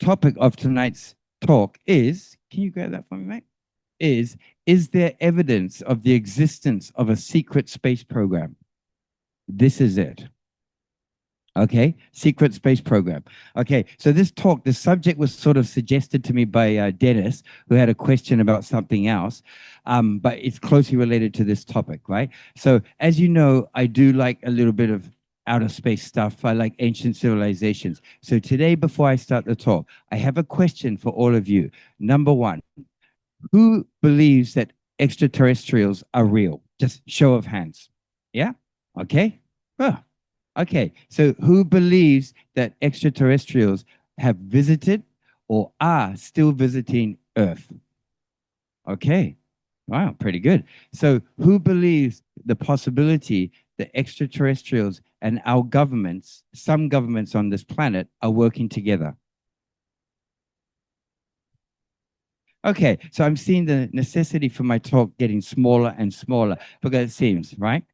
topic of tonight's talk is, can you grab that for me, mate? Is there evidence of the existence of a secret space program? This is it. Okay, secret space program. Okay, so this talk, the subject was sort of suggested to me by Dennis, who had a question about something else, but it's closely related to this topic, right? So, as you know, I do like a little bit of outer space stuff. I like ancient civilizations. So today, before I start the talk, I have a question for all of you. Number one, who believes that extraterrestrials are real? Just show of hands. Yeah? Okay. Oh, okay. So who believes that extraterrestrials have visited or are still visiting Earth? Okay. Wow, pretty good. So who believes the possibility that extraterrestrials and our governments, some governments on this planet, are working together? Okay, so I'm seeing the necessity for my talk getting smaller and smaller because it seems, right?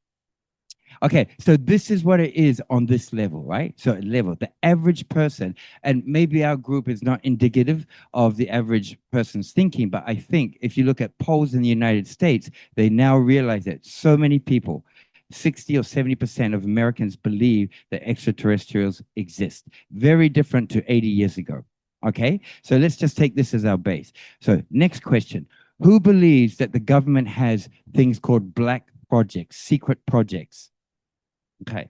Okay, so this is what it is on this level, right? So level, the average person, and maybe our group is not indicative of the average person's thinking, but I think if you look at polls in the United States, they now realize that so many people, 60 or 70% of Americans believe that extraterrestrials exist. Very different to 80 years ago. Okay, so let's just take this as our base. So next question, who believes that the government has things called black projects, secret projects? Okay.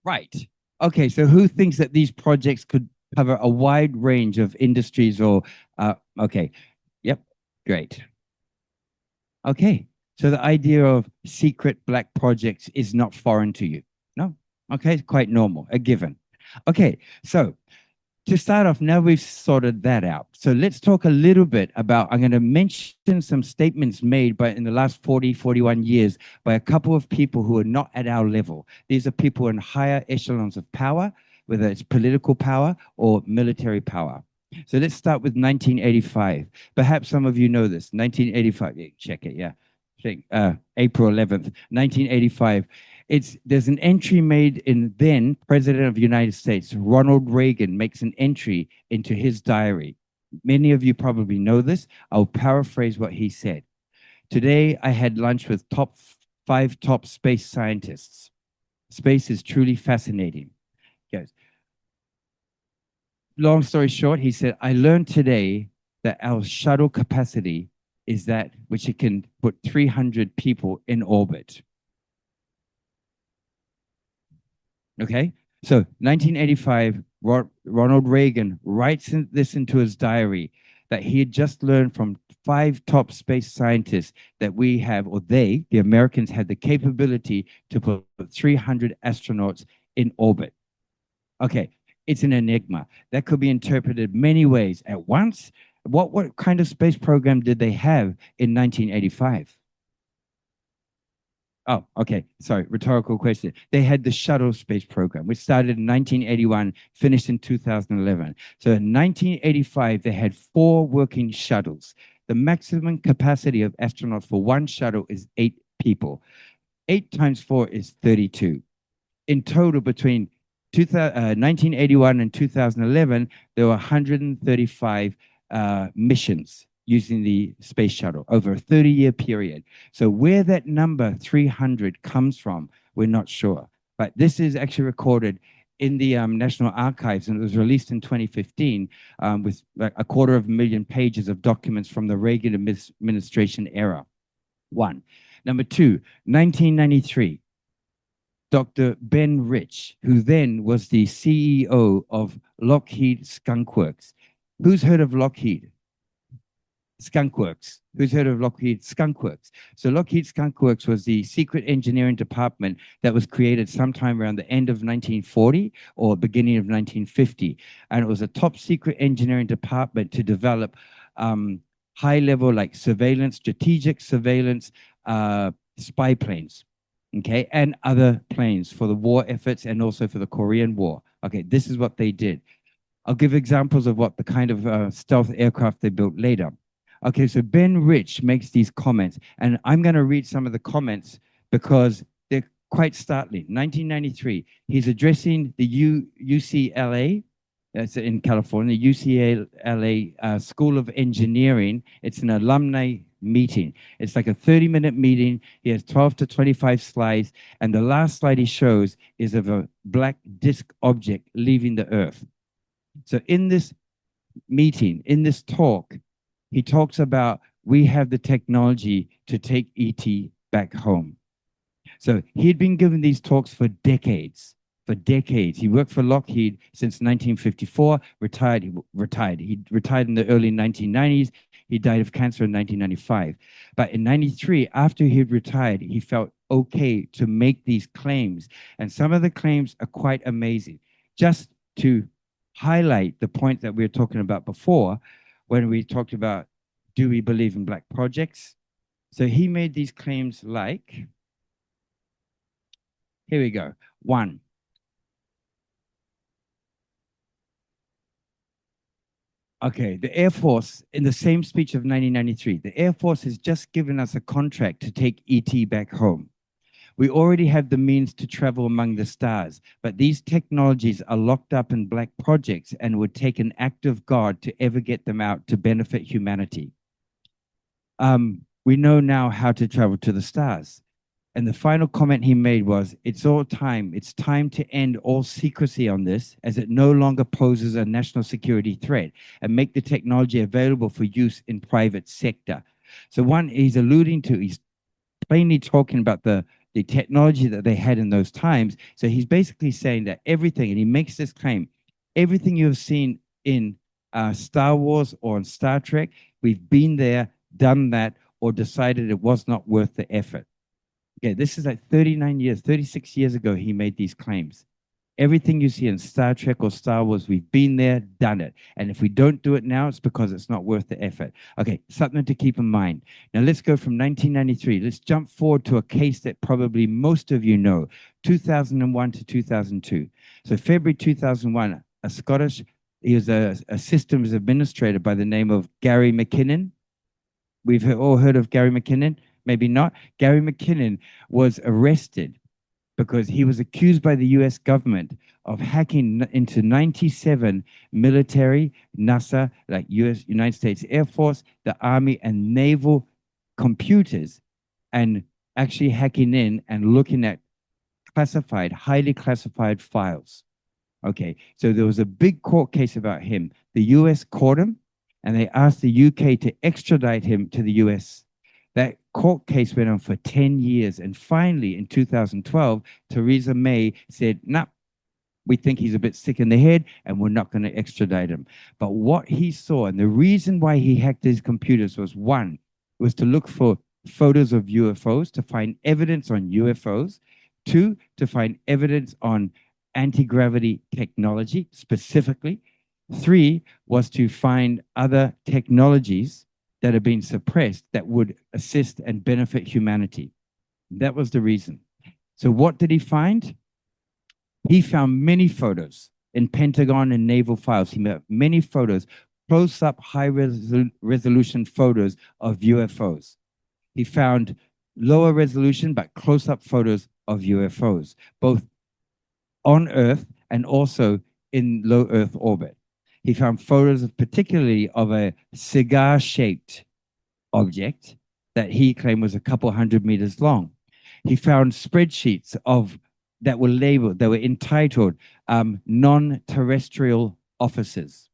Right. Okay. So who thinks that these projects could cover a wide range of industries or, okay. Yep. Great. Okay. So the idea of secret black projects is not foreign to you. No. Okay. It's quite normal, a given. Okay. So to start off, now we've sorted that out. So let's talk a little bit about, I'm going to mention some statements made by in the last 40, 41 years by a couple of people who are not at our level. These are people in higher echelons of power, whether it's political power or military power. So let's start with 1985. Perhaps some of you know this. 1985, check it, yeah. April 11th, 1985. There's an entry made in then President of the United States, Ronald Reagan, makes an entry into his diary. Many of you probably know this. I'll paraphrase what he said. Today, I had lunch with five top space scientists. Space is truly fascinating. Yes. Long story short, he said, I learned today that our shuttle capacity is that which it can put 300 people in orbit. Okay. So 1985, Ronald Reagan writes this into his diary that he had just learned from five top space scientists that we have, or they, the Americans, had the capability to put 300 astronauts in orbit. Okay. It's an enigma that could be interpreted many ways at once. What kind of space program did they have in 1985? Oh, okay. Sorry, rhetorical question. They had the shuttle space program, which started in 1981, finished in 2011. So in 1985, they had 4 working shuttles. The maximum capacity of astronauts for one shuttle is 8 people. 8 times 4 is 32. In total, between 1981 and 2011, there were 135 missions using the space shuttle over a 30-year period. So where that number 300 comes from, we're not sure. But this is actually recorded in the National Archives, and it was released in 2015 with like 250,000 pages of documents from the Reagan administration era. One. Number two, 1993. Dr. Ben Rich, who then was the CEO of Lockheed Skunk Works. Who's heard of Lockheed? Skunk Works. Who's heard of Lockheed Skunk Works? So Lockheed Skunk Works was the secret engineering department that was created sometime around the end of 1940 or beginning of 1950. And it was a top secret engineering department to develop high level like surveillance, strategic surveillance, spy planes, okay, and other planes for the war efforts and also for the Korean War. Okay, this is what they did. I'll give examples of what the kind of stealth aircraft they built later. Okay, so Ben Rich makes these comments, and I'm going to read some of the comments because they're quite startling. 1993, he's addressing the UCLA, It's in California, UCLA School of Engineering. It's an alumni meeting. It's like a 30-minute meeting. He has 12 to 25 slides. And the last slide he shows is of a black disk object leaving the Earth. So in this meeting, in this talk, he talks about we have the technology to take ET back home. So he'd been giving these talks for decades. For decades. He worked for Lockheed since 1954, retired. He retired in the early 1990s. He died of cancer in 1995. But in 93, after he had retired, he felt okay to make these claims. And some of the claims are quite amazing. Just to highlight the point that we were talking about before, when we talked about, do we believe in black projects? So he made these claims like, here we go. One, okay, the Air Force, in the same speech of 1993, the Air Force has just given us a contract to take ET back home. We already have the means to travel among the stars, but these technologies are locked up in black projects and would take an act of God to ever get them out to benefit humanity. We know now how to travel to the stars. And the final comment he made was, it's time to end all secrecy on this, as it no longer poses a national security threat, and make the technology available for use in private sector. So one, he's plainly talking about the technology that they had in those times. So he's basically saying that everything, and he makes this claim, everything you have seen in Star Wars or in Star Trek, we've been there, done that, or decided it was not worth the effort. Okay, this is like 36 years ago, he made these claims. Everything you see in Star Trek or Star Wars, we've been there, done it. And if we don't do it now, it's because it's not worth the effort. Okay, something to keep in mind. Now let's go from 1993. Let's jump forward to a case that probably most of you know, 2001 to 2002. So February 2001, he was a systems administrator by the name of Gary McKinnon. We've all heard of Gary McKinnon. Maybe not. Gary McKinnon was arrested because he was accused by the US government of hacking into 97 military, NASA, like United States Air Force, the Army, and naval computers, and actually hacking in and looking at highly classified files. Okay, so there was a big court case about him. The US caught him, and they asked the UK to extradite him to the US. That court case went on for 10 years. And finally, in 2012, Theresa May said, nah, we think he's a bit sick in the head and we're not going to extradite him. But what he saw, and the reason why he hacked his computers was, one, was to look for photos of UFOs, to find evidence on UFOs. Two, to find evidence on anti-gravity technology specifically. Three, was to find other technologies that have been suppressed that would assist and benefit humanity. That was the reason. So what did he find? He found many photos in Pentagon and naval files. He made many photos, close-up, high-resolution photos of UFOs. He found lower resolution but close-up photos of UFOs, both on Earth and also in low Earth orbit. He found photos particularly of a cigar-shaped object that he claimed was a couple 100 meters long. He found spreadsheets that were labeled, that were entitled non-terrestrial officers.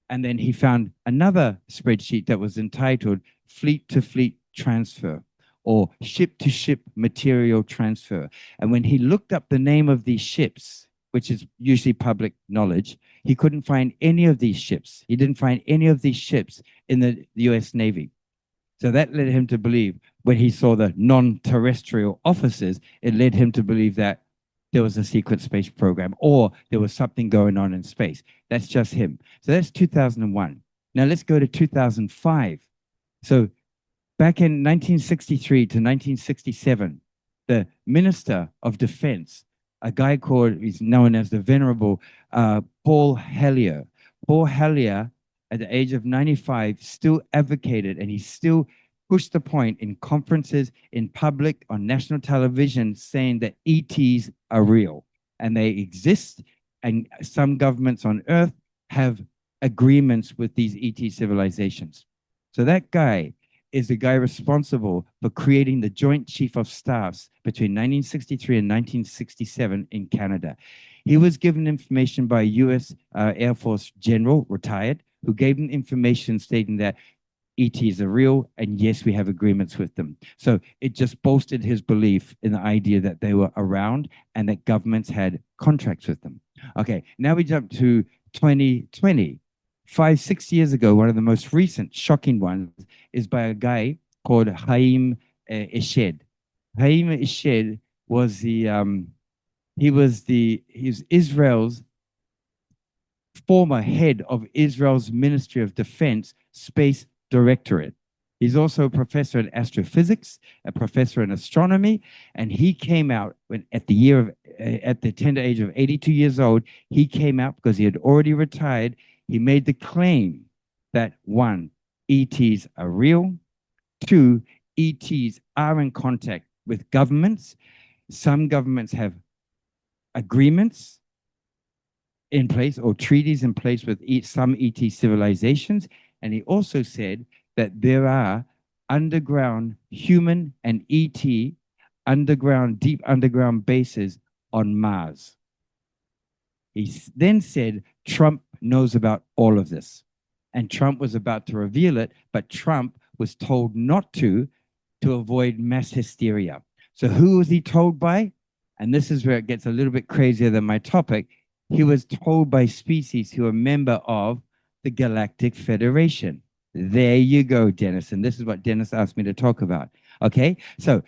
And then he found another spreadsheet that was entitled fleet-to-fleet transfer, or ship-to-ship material transfer. And when he looked up the name of these ships, which is usually public knowledge, he couldn't find any of these ships. He didn't find any of these ships in the US Navy. So that led him to believe, when he saw the non-terrestrial officers, it led him to believe that there was a secret space program or there was something going on in space. That's just him. So that's 2001. Now let's go to 2005. So back in 1963 to 1967, the Minister of Defense, a guy he's known as the Venerable Paul Hellyer. Paul Hellyer, at the age of 95, still advocated, and he still pushed the point in conferences, in public, on national television, saying that ETs are real and they exist and some governments on Earth have agreements with these ET civilizations. So that guy is the guy responsible for creating the Joint Chief of Staffs between 1963 and 1967 in Canada. He was given information by a U.S. Air Force general, retired, who gave him information stating that ETs are real, and yes, we have agreements with them. So it just bolstered his belief in the idea that they were around and that governments had contracts with them. Okay, now we jump to 2020. 5, 6 years ago, one of the most recent shocking ones is by a guy called Haim Eshed. Haim Eshed was he's Israel's former head of Israel's Ministry of Defense Space Directorate. He's also a professor in astrophysics, a professor in astronomy, and he came out at the tender age of 82 years old. He came out because he had already retired. He made the claim that 1, ETs are real. 2, ETs are in contact with governments. Some governments have agreements in place or treaties in place with some ET civilizations. And he also said that there are underground human and ET deep underground bases on Mars. He then said Trump knows about all of this. And Trump was about to reveal it, but Trump was told not to avoid mass hysteria. So who was he told by? And this is where it gets a little bit crazier than my topic. He was told by species who are a member of the Galactic Federation. There you go, Dennis. And this is what Dennis asked me to talk about. Okay, so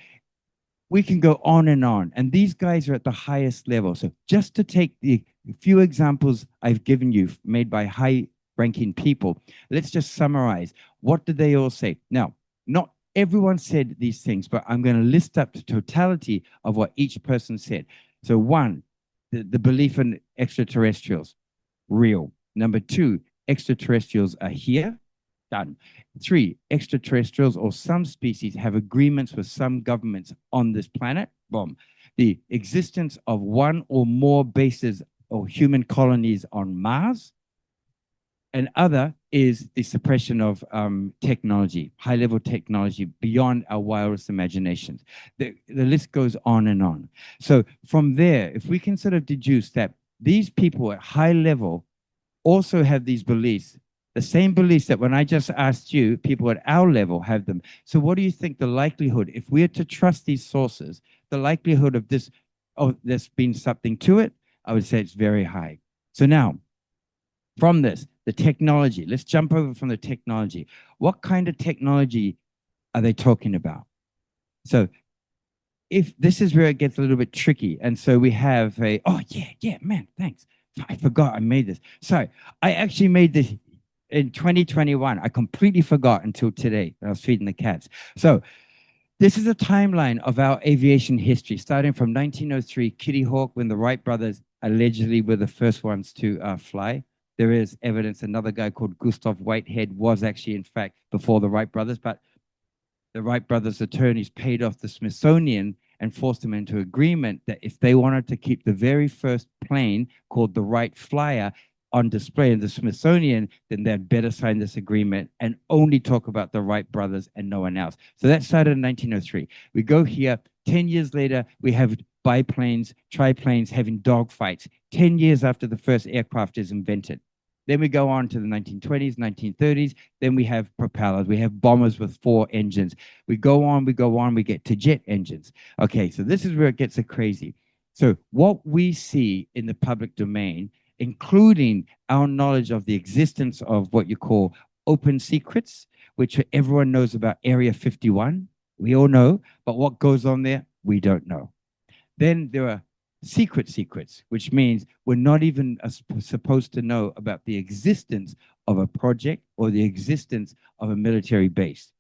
we can go on. And these guys are at the highest level. So just to take the few examples I've given you made by high-ranking people, let's just summarize. What did they all say? Now, not everyone said these things, but I'm going to list up the totality of what each person said. So 1, the belief in extraterrestrials, real. Number 2, extraterrestrials are here. Done. 3, extraterrestrials or some species have agreements with some governments on this planet. Boom. The existence of 1 or more bases or human colonies on Mars. And other is the suppression of technology, high-level technology beyond our wildest imaginations. The list goes on and on. So from there, if we can sort of deduce that these people at high level also have these beliefs, the same beliefs that when I just asked you, people at our level have them. So what do you think the likelihood, if we are to trust these sources, the likelihood of this, there's been something to it, I would say it's very high. So now, from this, the technology, let's jump over from the technology. What kind of technology are they talking about? So if this is where it gets a little bit tricky. And so we have man, thanks. I forgot I made this. So I actually made this in 2021. I completely forgot until today. I was feeding the cats. So this is a timeline of our aviation history, starting from 1903, Kitty Hawk, when the Wright brothers allegedly were the first ones to fly. There is evidence another guy called Gustav Whitehead was actually, in fact, before the Wright brothers, but the Wright brothers' attorneys paid off the Smithsonian and forced them into agreement that if they wanted to keep the very first plane called the Wright Flyer on display in the Smithsonian, then they'd better sign this agreement and only talk about the Wright brothers and no one else. So that started in 1903. We go here, 10 years later, we have biplanes, triplanes having dogfights, 10 years after the first aircraft is invented. Then we go on to the 1920s, 1930s. Then we have propellers. We have bombers with 4 engines. We go on, we get to jet engines. Okay, so this is where it gets crazy. So what we see in the public domain, including our knowledge of the existence of what you call open secrets, which everyone knows about Area 51. We all know, but what goes on there, we don't know. Then there are secrets, which means we're not even supposed to know about the existence of a project or the existence of a military base.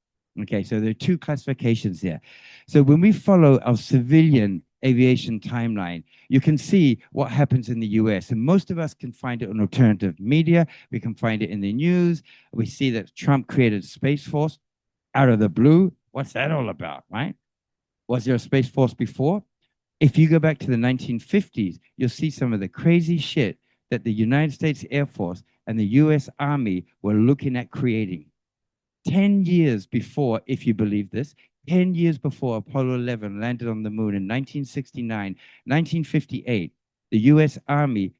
Okay, so there are 2 classifications there. So when we follow our civilian aviation timeline, you can see what happens in the US. And most of us can find it on alternative media. We can find it in the news. We see that Trump created a Space Force out of the blue. What's that all about, right? Was there a Space Force before? If you go back to the 1950s, you'll see some of the crazy shit that the United States Air Force and the US Army were looking at creating. 10 years before, if you believe this, 10 years before Apollo 11 landed on the moon in 1969, 1958, the US Army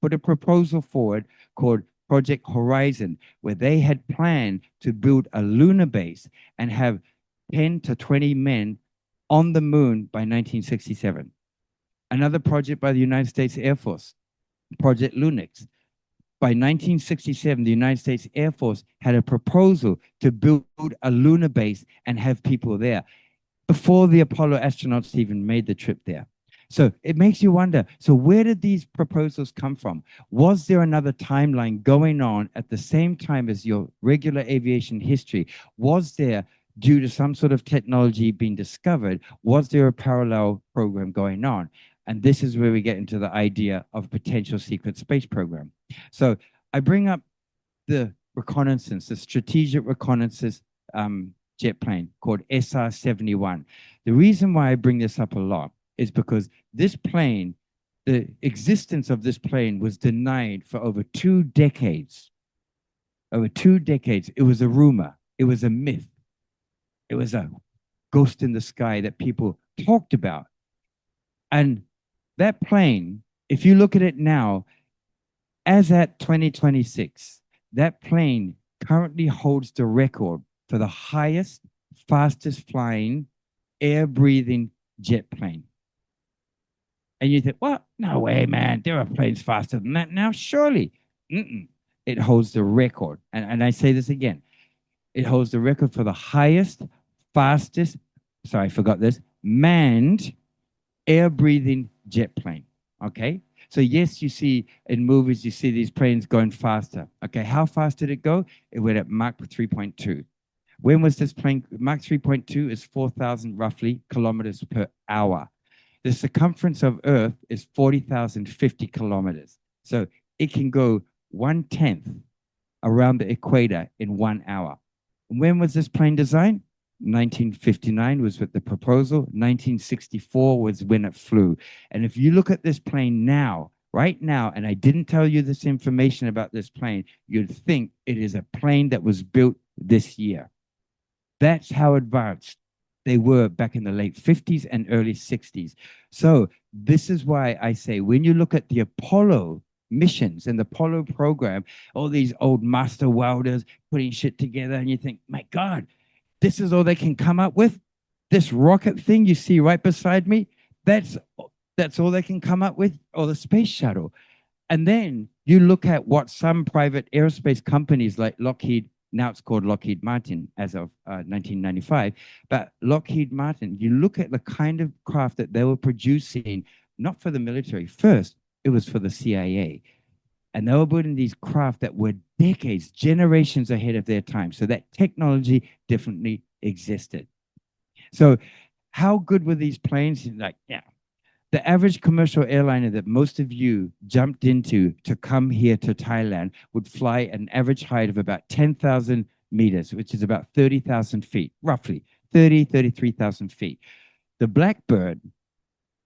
put a proposal forward called Project Horizon, where they had planned to build a lunar base and have 10 to 20 men on the moon by 1967. Another project by the United States Air Force, Project Lunix. By 1967, the United States Air Force had a proposal to build a lunar base and have people there before the Apollo astronauts even made the trip there. So it makes you wonder, so where did these proposals come from? Was there another timeline going on at the same time as your regular aviation history? Was there, due to some sort of technology being discovered, was there a parallel program going on? And this is where we get into the idea of potential secret space program. So I bring up the reconnaissance, the strategic reconnaissance jet plane called SR-71. The reason why I bring this up a lot is because this plane, the existence of this plane was denied for over 2 decades. Over 2 decades, it was a rumor, it was a myth, it was a ghost in the sky that people talked about. And that plane, if you look at it now, as at 2026, that plane currently holds the record for the highest, fastest flying, air-breathing jet plane. And you think, well, no way, man. There are planes faster than that now, surely. It holds the record. And I say this again. It holds the record for the highest, fastest, sorry, I forgot this, manned, air-breathing jet plane, okay? So yes, you see in movies, you see these planes going faster. Okay, how fast did it go? It went at Mach 3.2. When was this plane? Mach 3.2 is 4,000 roughly kilometers per hour. The circumference of Earth is 40,050 kilometers. So it can go 1/10 around the equator in 1 hour. When was this plane designed? 1959 was with the proposal. 1964 was when it flew. And if you look at this plane now, right now, and I didn't tell you this information about this plane, you'd think it is a plane that was built this year. That's how advanced they were back in the late 50s and early 60s. So this is why I say, when you look at the Apollo missions and the Apollo program, all these old master welders putting shit together, and you think, my God, this is all they can come up with? This rocket thing you see right beside me, that's all they can come up with? Or the space shuttle. And then you look at what some private aerospace companies like Lockheed, now it's called Lockheed Martin as of 1995, but Lockheed Martin, you look at the kind of craft that they were producing, not for the military. First, it was for the CIA. And they were building these craft that were decades, generations ahead of their time. So that technology definitely existed. So how good were these planes? Like, yeah. The average commercial airliner that most of you jumped into to come here to Thailand would fly an average height of about 10,000 meters, which is about 30,000 feet, roughly 33,000 feet. The Blackbird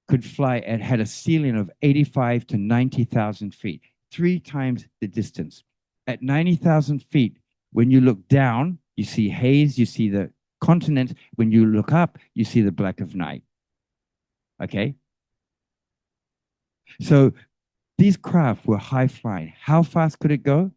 could fly and had a ceiling of 85 to 90,000 feet. 3 times the distance. At 90,000 feet, when you look down, you see haze, you see the continent. When you look up, you see the black of night. Okay? So these craft were high flying. How fast could it go?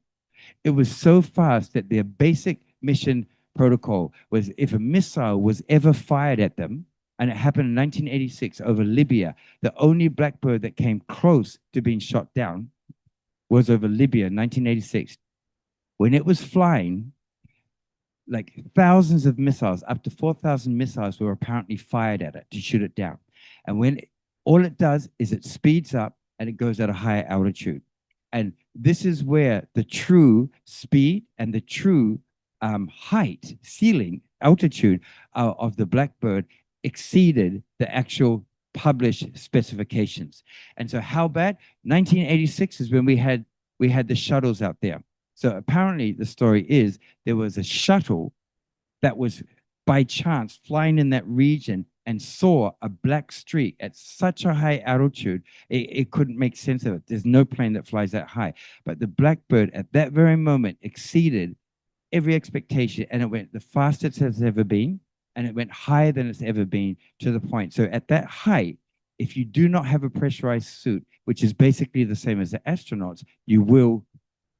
It was so fast that their basic mission protocol was, if a missile was ever fired at them, and it happened in 1986 over Libya, the only Blackbird that came close to being shot down was over Libya in 1986. When it was flying, like thousands of missiles, up to 4,000 missiles were apparently fired at it to shoot it down. And when all it does is it speeds up and it goes at a higher altitude. And this is where the true speed and the true height, ceiling, altitude of the Blackbird exceeded the actual published specifications. And so how bad? 1986 is when we had the shuttles out there. So apparently the story is there was a shuttle that was by chance flying in that region and saw a black streak at such a high altitude, it couldn't make sense of it. There's no plane that flies that high. But the blackbird at that very moment exceeded every expectation, and it went the fastest it's ever been, and it went higher than it's ever been, to the point. So at that height, if you do not have a pressurized suit, which is basically the same as the astronauts, you will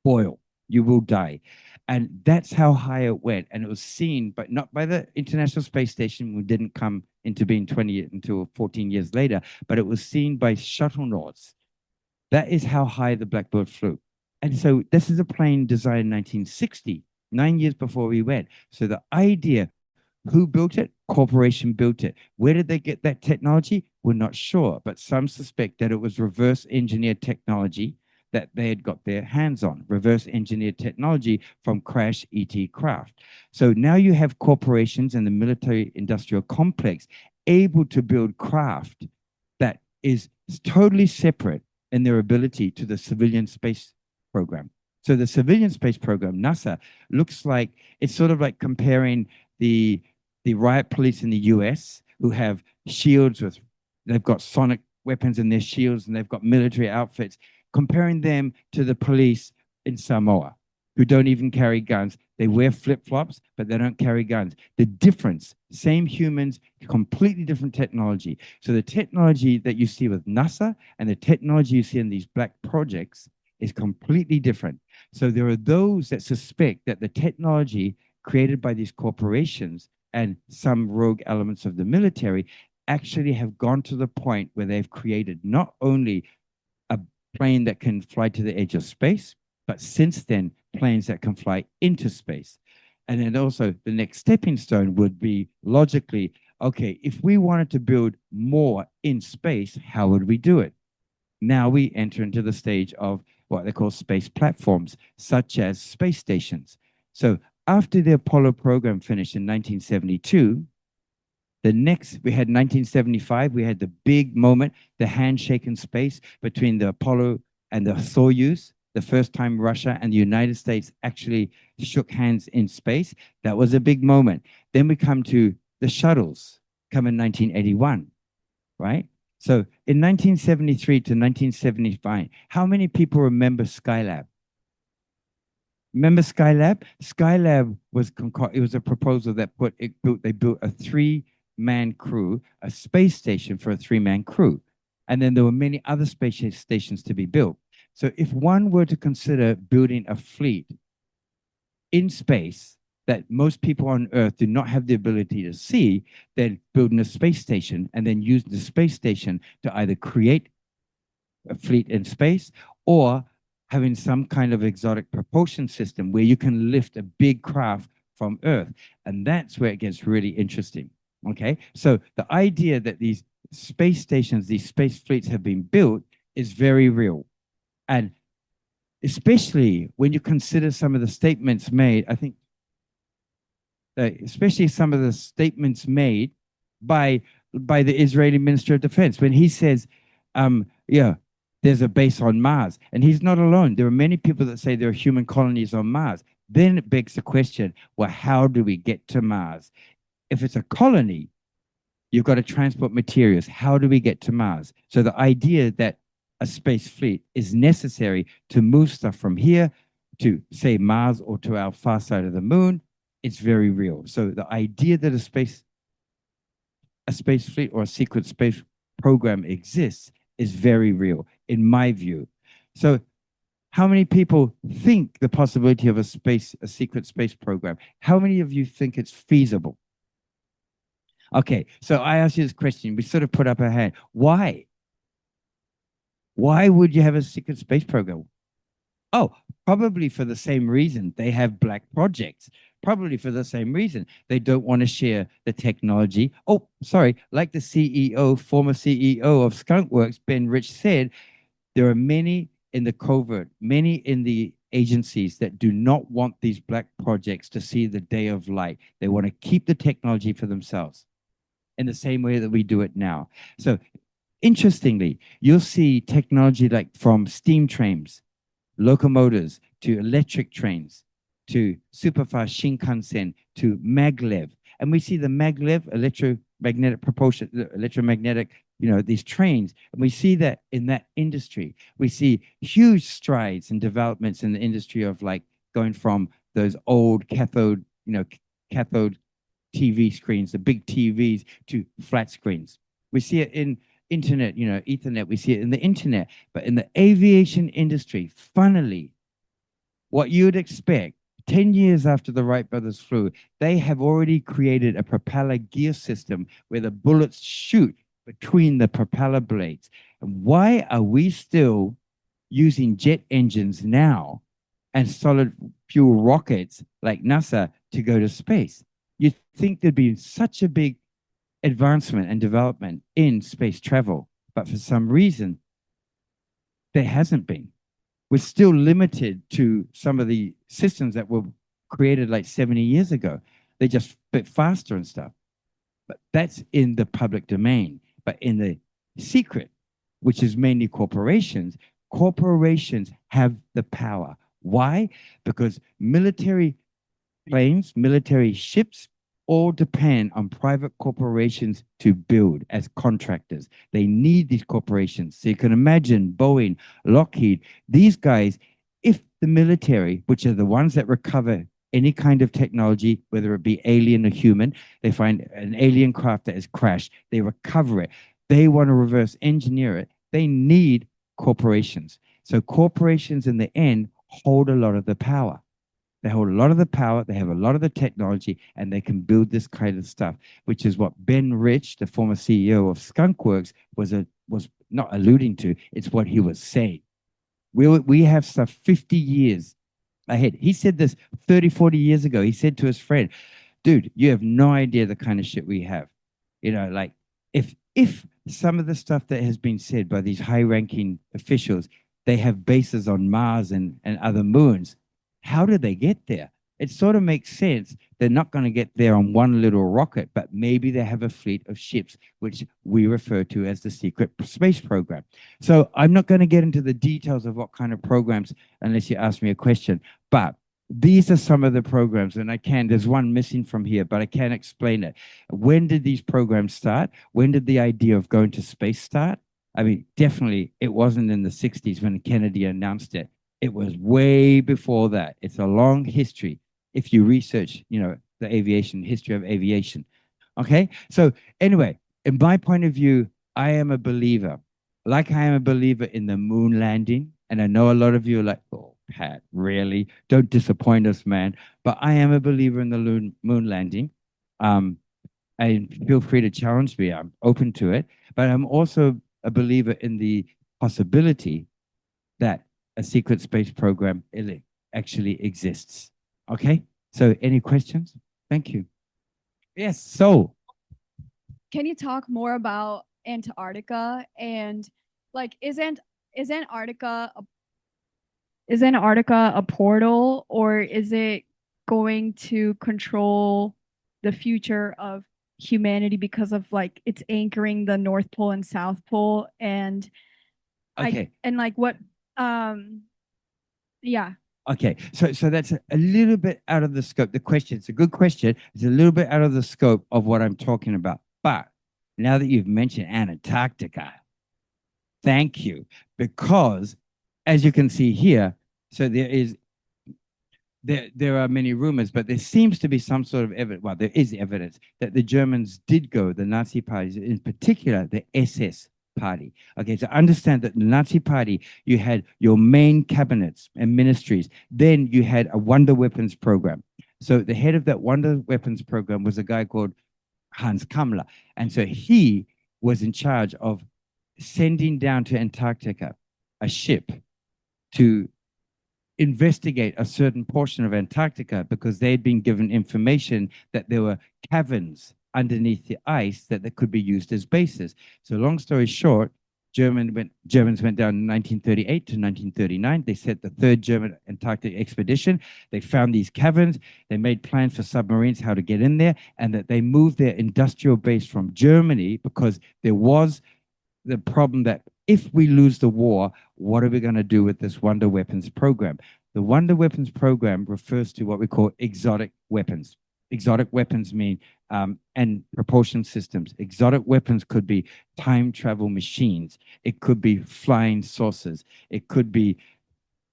boil, you will die. And that's how high it went. And it was seen, but not by the International Space Station, who didn't come into being 20 until 14 years later, but it was seen by shuttle-nauts. That is how high the Blackbird flew. And so this is a plane designed in 1960, 9 years before we went. So the idea, who built it? Corporation built it. Where did they get that technology? We're not sure, but some suspect that it was reverse engineered technology that they had got their hands on, reverse engineered technology from crash ET craft. So now you have corporations and the military industrial complex able to build craft that is totally separate in their ability to the civilian space program. So the civilian space program, NASA, looks like, it's sort of like comparing the riot police in the US, who have shields with, they've got sonic weapons in their shields, and they've got military outfits, comparing them to the police in Samoa, who don't even carry guns. They wear flip-flops, but they don't carry guns. The difference, same humans, completely different technology. So the technology that you see with NASA and the technology you see in these black projects is completely different. So there are those that suspect that the technology created by these corporations and some rogue elements of the military actually have gone to the point where they've created not only a plane that can fly to the edge of space, but since then, planes that can fly into space. And then also the next stepping stone would be logically, okay, if we wanted to build more in space, how would we do it? Now we enter into the stage of what they call space platforms, such as space stations. So after the Apollo program finished in 1972, the next, we had 1975, we had the big moment, the handshake in space between the Apollo and the Soyuz, the first time Russia and the United States actually shook hands in space. That was a big moment. Then we come to the shuttles, come in 1981, right? So in 1973 to 1975, how many people remember Skylab? Remember Skylab? Skylab was it was a proposal that they built a three-man crew, a space station for a three-man crew. And then there were many other space stations to be built. So if one were to consider building a fleet in space that most people on Earth do not have the ability to see, then building a space station and then use the space station to either create a fleet in space or having some kind of exotic propulsion system where you can lift a big craft from Earth. And that's where it gets really interesting. Okay, so the idea that these space stations, these space fleets have been built is very real. And especially when you consider some of the statements made, I think, especially some of the statements made by the Israeli Minister of Defense, when he says, yeah, there's a base on Mars. And he's not alone. There are many people that say there are human colonies on Mars. Then it begs the question, well, how do we get to Mars? If it's a colony, you've got to transport materials. How do we get to Mars? So the idea that a space fleet is necessary to move stuff from here to, say, Mars or to our far side of the moon, it's very real. So the idea that a space fleet or a secret space program exists is very real, in my view. So how many people think the possibility of a secret space program? How many of you think it's feasible? Okay, so I asked you this question. We sort of put up our hand. Why? Why would you have a secret space program? Oh, probably for the same reason they have black projects. Probably for the same reason they don't want to share the technology. Oh, sorry, like the CEO, former CEO of Skunkworks, Ben Rich, said, there are many in the covert, many in the agencies that do not want these black projects to see the day of light. They want to keep the technology for themselves in the same way that we do it now. So interestingly, you'll see technology like from steam trains, locomotives, to electric trains, to superfast Shinkansen, to maglev. And we see the maglev, magnetic propulsion, electromagnetic, these trains. And we see that in that industry. We see huge strides and developments in the industry of like going from those old cathode TV screens, the big TVs, to flat screens. We see it in internet, Ethernet. We see it in the internet. But in the aviation industry, funnily, what you would expect 10 years after the Wright brothers flew, they have already created a propeller gear system where the bullets shoot between the propeller blades. And why are we still using jet engines now and solid fuel rockets like NASA to go to space? You'd think there'd be such a big advancement and development in space travel, but for some reason, there hasn't been. We're still limited to some of the systems that were created like 70 years ago. They're just a bit faster and stuff. But that's in the public domain. But in the secret, which is mainly corporations, corporations have the power. Why? Because military planes, military ships, all depend on private corporations to build as contractors. They need these corporations. So you can imagine Boeing, Lockheed, these guys, if the military, which are the ones that recover any kind of technology, whether it be alien or human, they find an alien craft that has crashed, they recover it, they want to reverse engineer it, they need corporations. So corporations in the end hold a lot of the power. They hold a lot of the power, they have a lot of the technology, and they can build this kind of stuff, which is what Ben Rich, the former CEO of Skunkworks, was not alluding to. It's what he was saying. We have stuff 50 years ahead. He said this 30, 40 years ago. He said to his friend, dude, you have no idea the kind of shit we have. Like if some of the stuff that has been said by these high-ranking officials, they have bases on Mars and other moons, how did they get there? It sort of makes sense. They're not going to get there on one little rocket, but maybe they have a fleet of ships, which we refer to as the secret space program. So I'm not going to get into the details of what kind of programs unless you ask me a question, but these are some of the programs, and there's one missing from here, but I can't explain it. When did these programs start? When did the idea of going to space start? I mean, definitely it wasn't in the 60s when Kennedy announced it. It was way before that. It's a long history if you research, the aviation, history of aviation. Okay? So anyway, in my point of view, I am a believer. Like I am a believer in the moon landing. And I know a lot of you are like, oh, Pat, really? Don't disappoint us, man. But I am a believer in the moon landing. And feel free to challenge me. I'm open to it. But I'm also a believer in the possibility that a secret space program actually exists. Okay, so any questions? Thank you. Yes, so. Can you talk more about Antarctica and like is Antarctica a portal, or is it going to control the future of humanity because of like it's anchoring the North Pole and South Pole and okay. Yeah. Okay, so that's a little bit out of the scope. The question, it's a good question. It's a little bit out of the scope of what I'm talking about. But now that you've mentioned Antarctica, thank you. Because as you can see here, so there are many rumors, but there seems to be some sort of evidence. Well, there is evidence that the Germans did go, the Nazi parties, in particular the SS party. Okay, so understand that the Nazi party, you had your main cabinets and ministries. Then you had a wonder weapons program. So the head of that wonder weapons program was a guy called Hans Kammler. And so he was in charge of sending down to Antarctica a ship to investigate a certain portion of Antarctica because they'd been given information that there were caverns underneath the ice that could be used as bases. So long story short, Germans went down in 1938 to 1939. They set the third German Antarctic expedition. They found these caverns. They made plans for submarines, how to get in there, and that they moved their industrial base from Germany because there was the problem that if we lose the war, what are we going to do with this wonder weapons program? The wonder weapons program refers to what we call exotic weapons. Exotic weapons mean and propulsion systems. Exotic weapons could be time travel machines. It could be flying saucers. It could be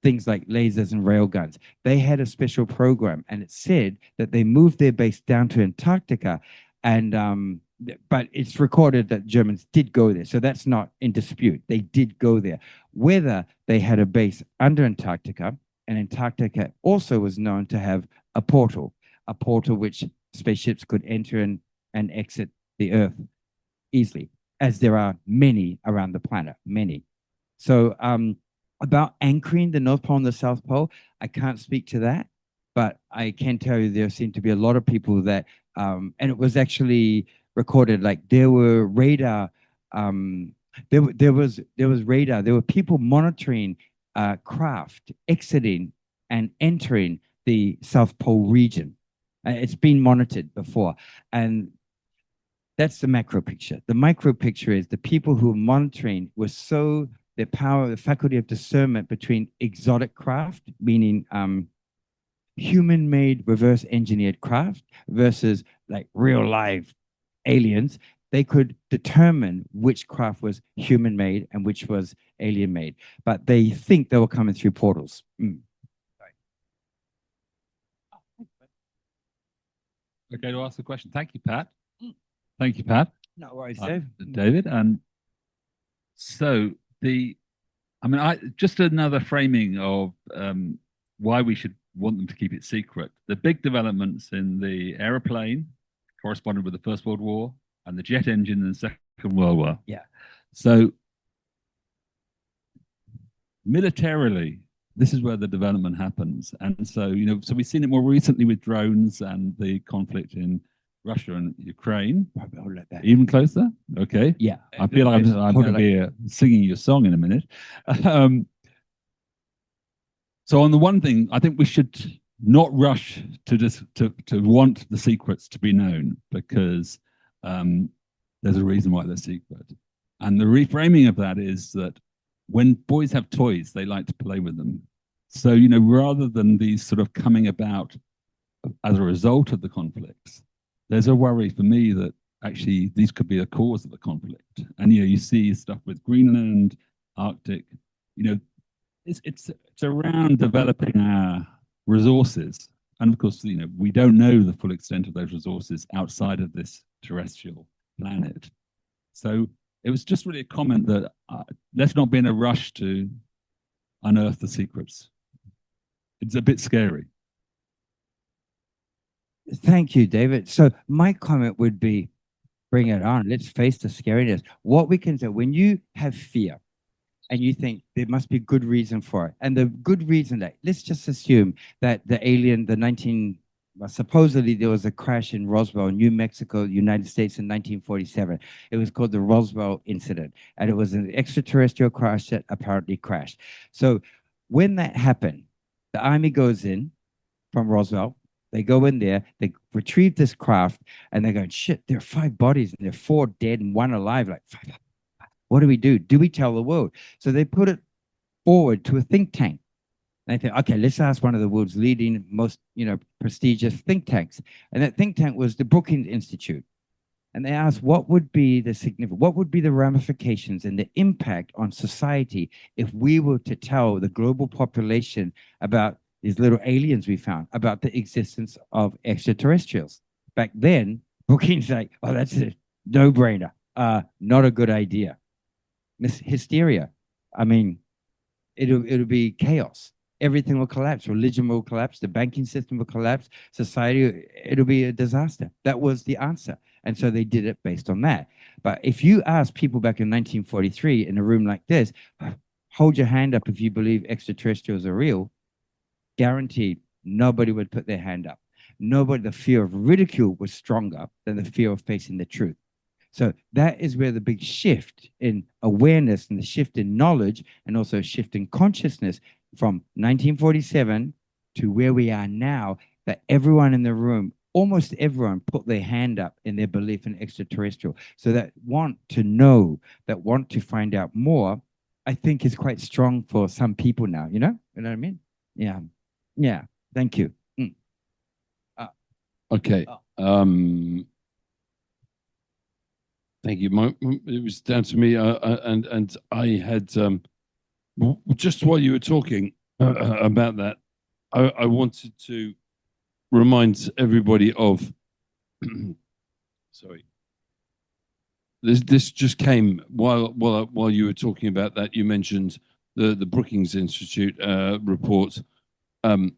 things like lasers and railguns. They had a special program, and it said that they moved their base down to Antarctica, and but it's recorded that Germans did go there, so that's not in dispute. They did go there. Whether they had a base under Antarctica, and Antarctica also was known to have a portal which spaceships could enter and exit the Earth easily, as there are many around the planet, many. So about anchoring the North Pole and the South Pole, I can't speak to that, but I can tell you there seem to be a lot of people that, and it was actually recorded, like there were radar, there was radar, there were people monitoring craft exiting and entering the South Pole region. It's been monitored before, and that's the macro picture. The micro picture is the people who are monitoring were so their power, the faculty of discernment between exotic craft, meaning human-made reverse engineered craft versus like real live aliens, they could determine which craft was human-made and which was alien-made. But they think they were coming through portals. Okay, to ask the question. Thank you, Pat. Thank you, Pat. No worries, Dave. David. And so just another framing of why we should want them to keep it secret. The big developments in the aeroplane corresponded with the First World War and the jet engine in the Second World War. Yeah. So militarily, this is where the development happens. And so, so we've seen it more recently with drones and the conflict in Russia and Ukraine. Even closer? Okay. Yeah. I feel like I'm going to be singing your song in a minute. So on the one thing, I think we should not rush to want the secrets to be known, because there's a reason why they're secret. And the reframing of that is that when boys have toys, they like to play with them. So, rather than these sort of coming about as a result of the conflicts, there's a worry for me that actually these could be a cause of the conflict. And, you see stuff with Greenland, Arctic, it's around developing our resources. And of course, we don't know the full extent of those resources outside of this terrestrial planet. So it was just really a comment that let's not be in a rush to unearth the secrets. It's a bit scary. Thank you, David. So my comment would be, bring it on. Let's face the scariness. What we can do when you have fear and you think there must be good reason for it, and the good reason that, let's just assume that the alien, supposedly there was a crash in Roswell, New Mexico, United States in 1947. It was called the Roswell incident, and it was an extraterrestrial crash that apparently crashed. So when that happened, the Army goes in from Roswell. They go in there, they retrieve this craft, and they're going, shit, there are 5 bodies, and there are 4 dead and 1 alive. Like, what do we do? Do we tell the world? So they put it forward to a think tank. And I think, okay, let's ask one of the world's leading, most, prestigious think tanks. And that think tank was the Brookings Institute. And they asked, what would be the ramifications and the impact on society if we were to tell the global population about these little aliens we found, about the existence of extraterrestrials? Back then, Brookings like, oh, that's a no-brainer. Not a good idea. Hysteria. I mean, it'll be chaos. Everything will collapse. Religion will collapse. The banking system will collapse. Society, it'll be a disaster. That was the answer. And so they did it based on that. But if you ask people back in 1943 in a room like this, hold your hand up if you believe extraterrestrials are real, guaranteed nobody would put their hand up. The fear of ridicule was stronger than the fear of facing the truth. So that is where the big shift in awareness and the shift in knowledge and also shift in consciousness from 1947 to where we are now, that everyone in the room, almost everyone, put their hand up in their belief in extraterrestrial. So that want to know, that want to find out more, I think is quite strong for some people now, you know what I mean? Yeah. Thank you. Okay. Oh. Thank you. It was down to me, and I had just while you were talking about that, I wanted to remind everybody of. Sorry. This just came while you were talking about that. You mentioned the Brookings Institute report, and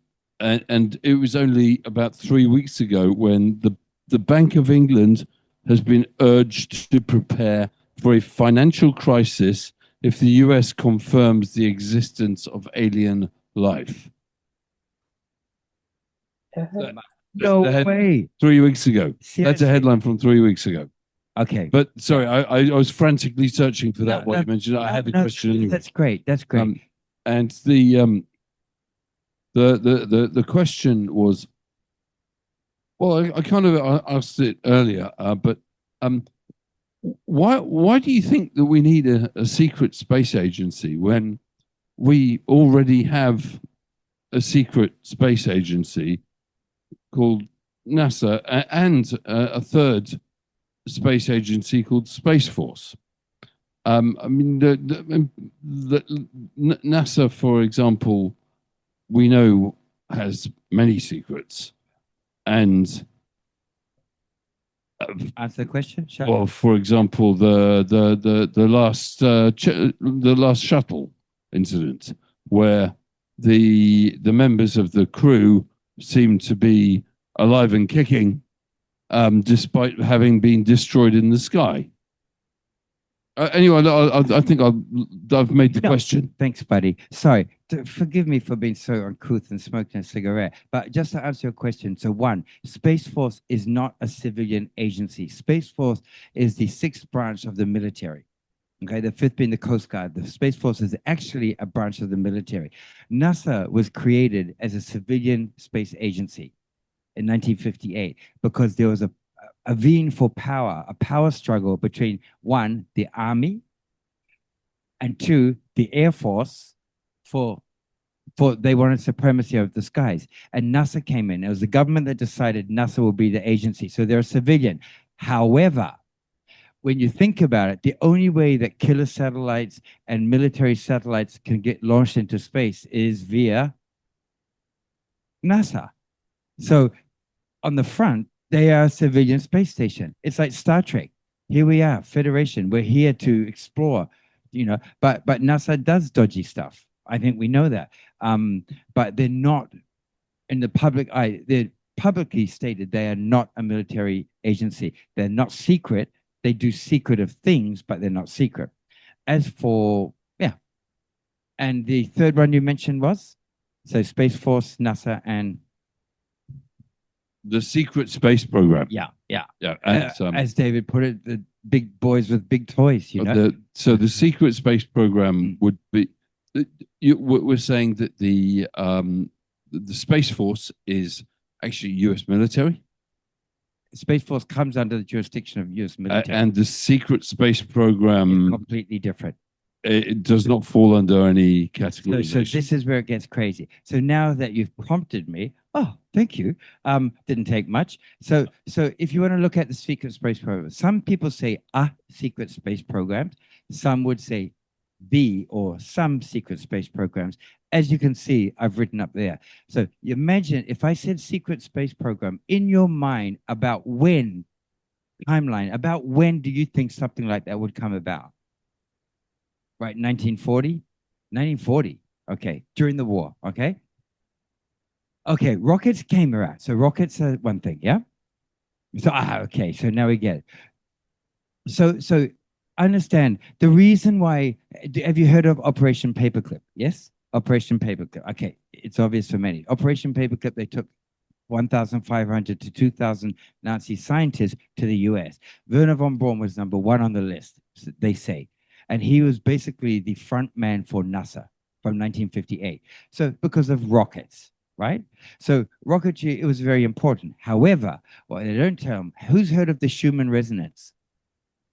it was only about 3 weeks ago when the Bank of England has been urged to prepare for a financial crisis if the US confirms the existence of alien life. No That way. 3 weeks ago. That's Seriously? a headline from 3 weeks ago. Okay. But sorry, I was frantically searching for that No, while no, you mentioned it. I had the no, question anyway. That's great. That's great. And the question was, well, I kind of asked it earlier, but why do you think that we need a secret space agency when we already have a secret space agency called NASA and a third space agency called Space Force? I mean, NASA, for example, we know has many secrets, and Answer the question. well, for example, the last shuttle incident, where the members of the crew seemed to be alive and kicking, despite having been destroyed in the sky. Anyway, I think I've made the question. Thanks, buddy. Sorry, forgive me for being so uncouth and smoking a cigarette. But just to answer your question, so one, Space Force is not a civilian agency. Space Force is the sixth branch of the military. Okay, the fifth being the Coast Guard. The Space Force is actually a branch of the military. NASA was created as a civilian space agency in 1958 because there was a vying for power, a power struggle between one, the Army, and two, the Air Force for they wanted supremacy of the skies. And NASA came in. It was the government that decided NASA will be the agency. So they're a civilian. However, when you think about it, the only way that killer satellites and military satellites can get launched into space is via NASA. So on the front, they are a civilian space station. It's like Star Trek. Here we are, Federation. We're here to explore, but NASA does dodgy stuff. I think we know that. But they're not in the public eye. They're publicly stated they are not a military agency. They're not secret. They do secretive things, but they're not secret. As for, and the third one you mentioned was? So Space Force, NASA, and the secret space program. Yeah. And, as David put it, the big boys with big toys, so the secret space program would be, we're saying that the Space Force is actually US military. Space Force comes under the jurisdiction of US military. And the secret space program is completely different. It does not fall under any category. So this is where it gets crazy. So now that you've prompted me, thank you. Didn't take much. So if you want to look at the secret space program, some people say a secret space programs. Some would say the or some secret space programs. As you can see, I've written up there. So you imagine if I said secret space program in your mind about when, timeline, about when do you think something like that would come about? Right, 1940? 1940, okay, during the war, okay? Okay, rockets came around. So rockets are one thing, yeah? So, okay, so now we get it. So understand the reason why, have you heard of Operation Paperclip? Yes? Operation Paperclip. Okay, it's obvious for many. Operation Paperclip, they took 1,500 to 2,000 Nazi scientists to the US. Werner von Braun was number one on the list, they say. And he was basically the front man for NASA from 1958. So because of rockets, right? So rocketry, it was very important. However, what they don't tell them, who's heard of the Schumann resonance?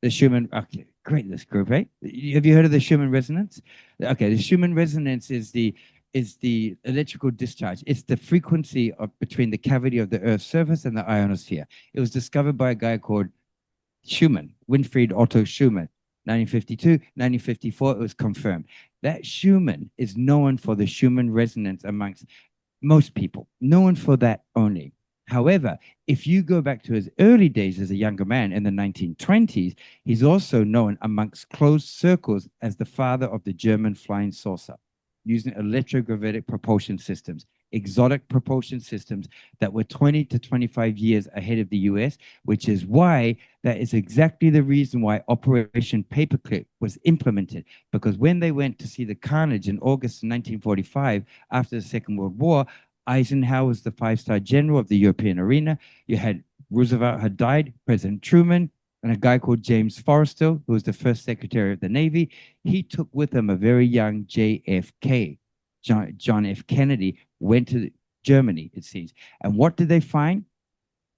The Schumann, okay, great, this group, right? Have you heard of the Schumann resonance? Okay, the Schumann resonance is the is the electrical discharge. It's the frequency of between the cavity of the Earth's surface and the ionosphere. It was discovered by a guy called Schumann, Winfried Otto Schumann. 1952, 1954, it was confirmed. That Schumann is known for the Schumann resonance amongst most people, known for that only. However, if you go back to his early days as a younger man in the 1920s, he's also known amongst closed circles as the father of the German flying saucer, using electrogravitic propulsion systems, exotic propulsion systems that were 20 to 25 years ahead of the US, which is why that is exactly the reason why Operation Paperclip was implemented. Because when they went to see the carnage in August 1945, after the Second World War, Eisenhower was the five-star general of the European arena. You had Roosevelt had died, President Truman, and a guy called James Forrestal, who was the first Secretary of the Navy. He took with him a very young JFK, John F. Kennedy, went to Germany, it seems. And what did they find?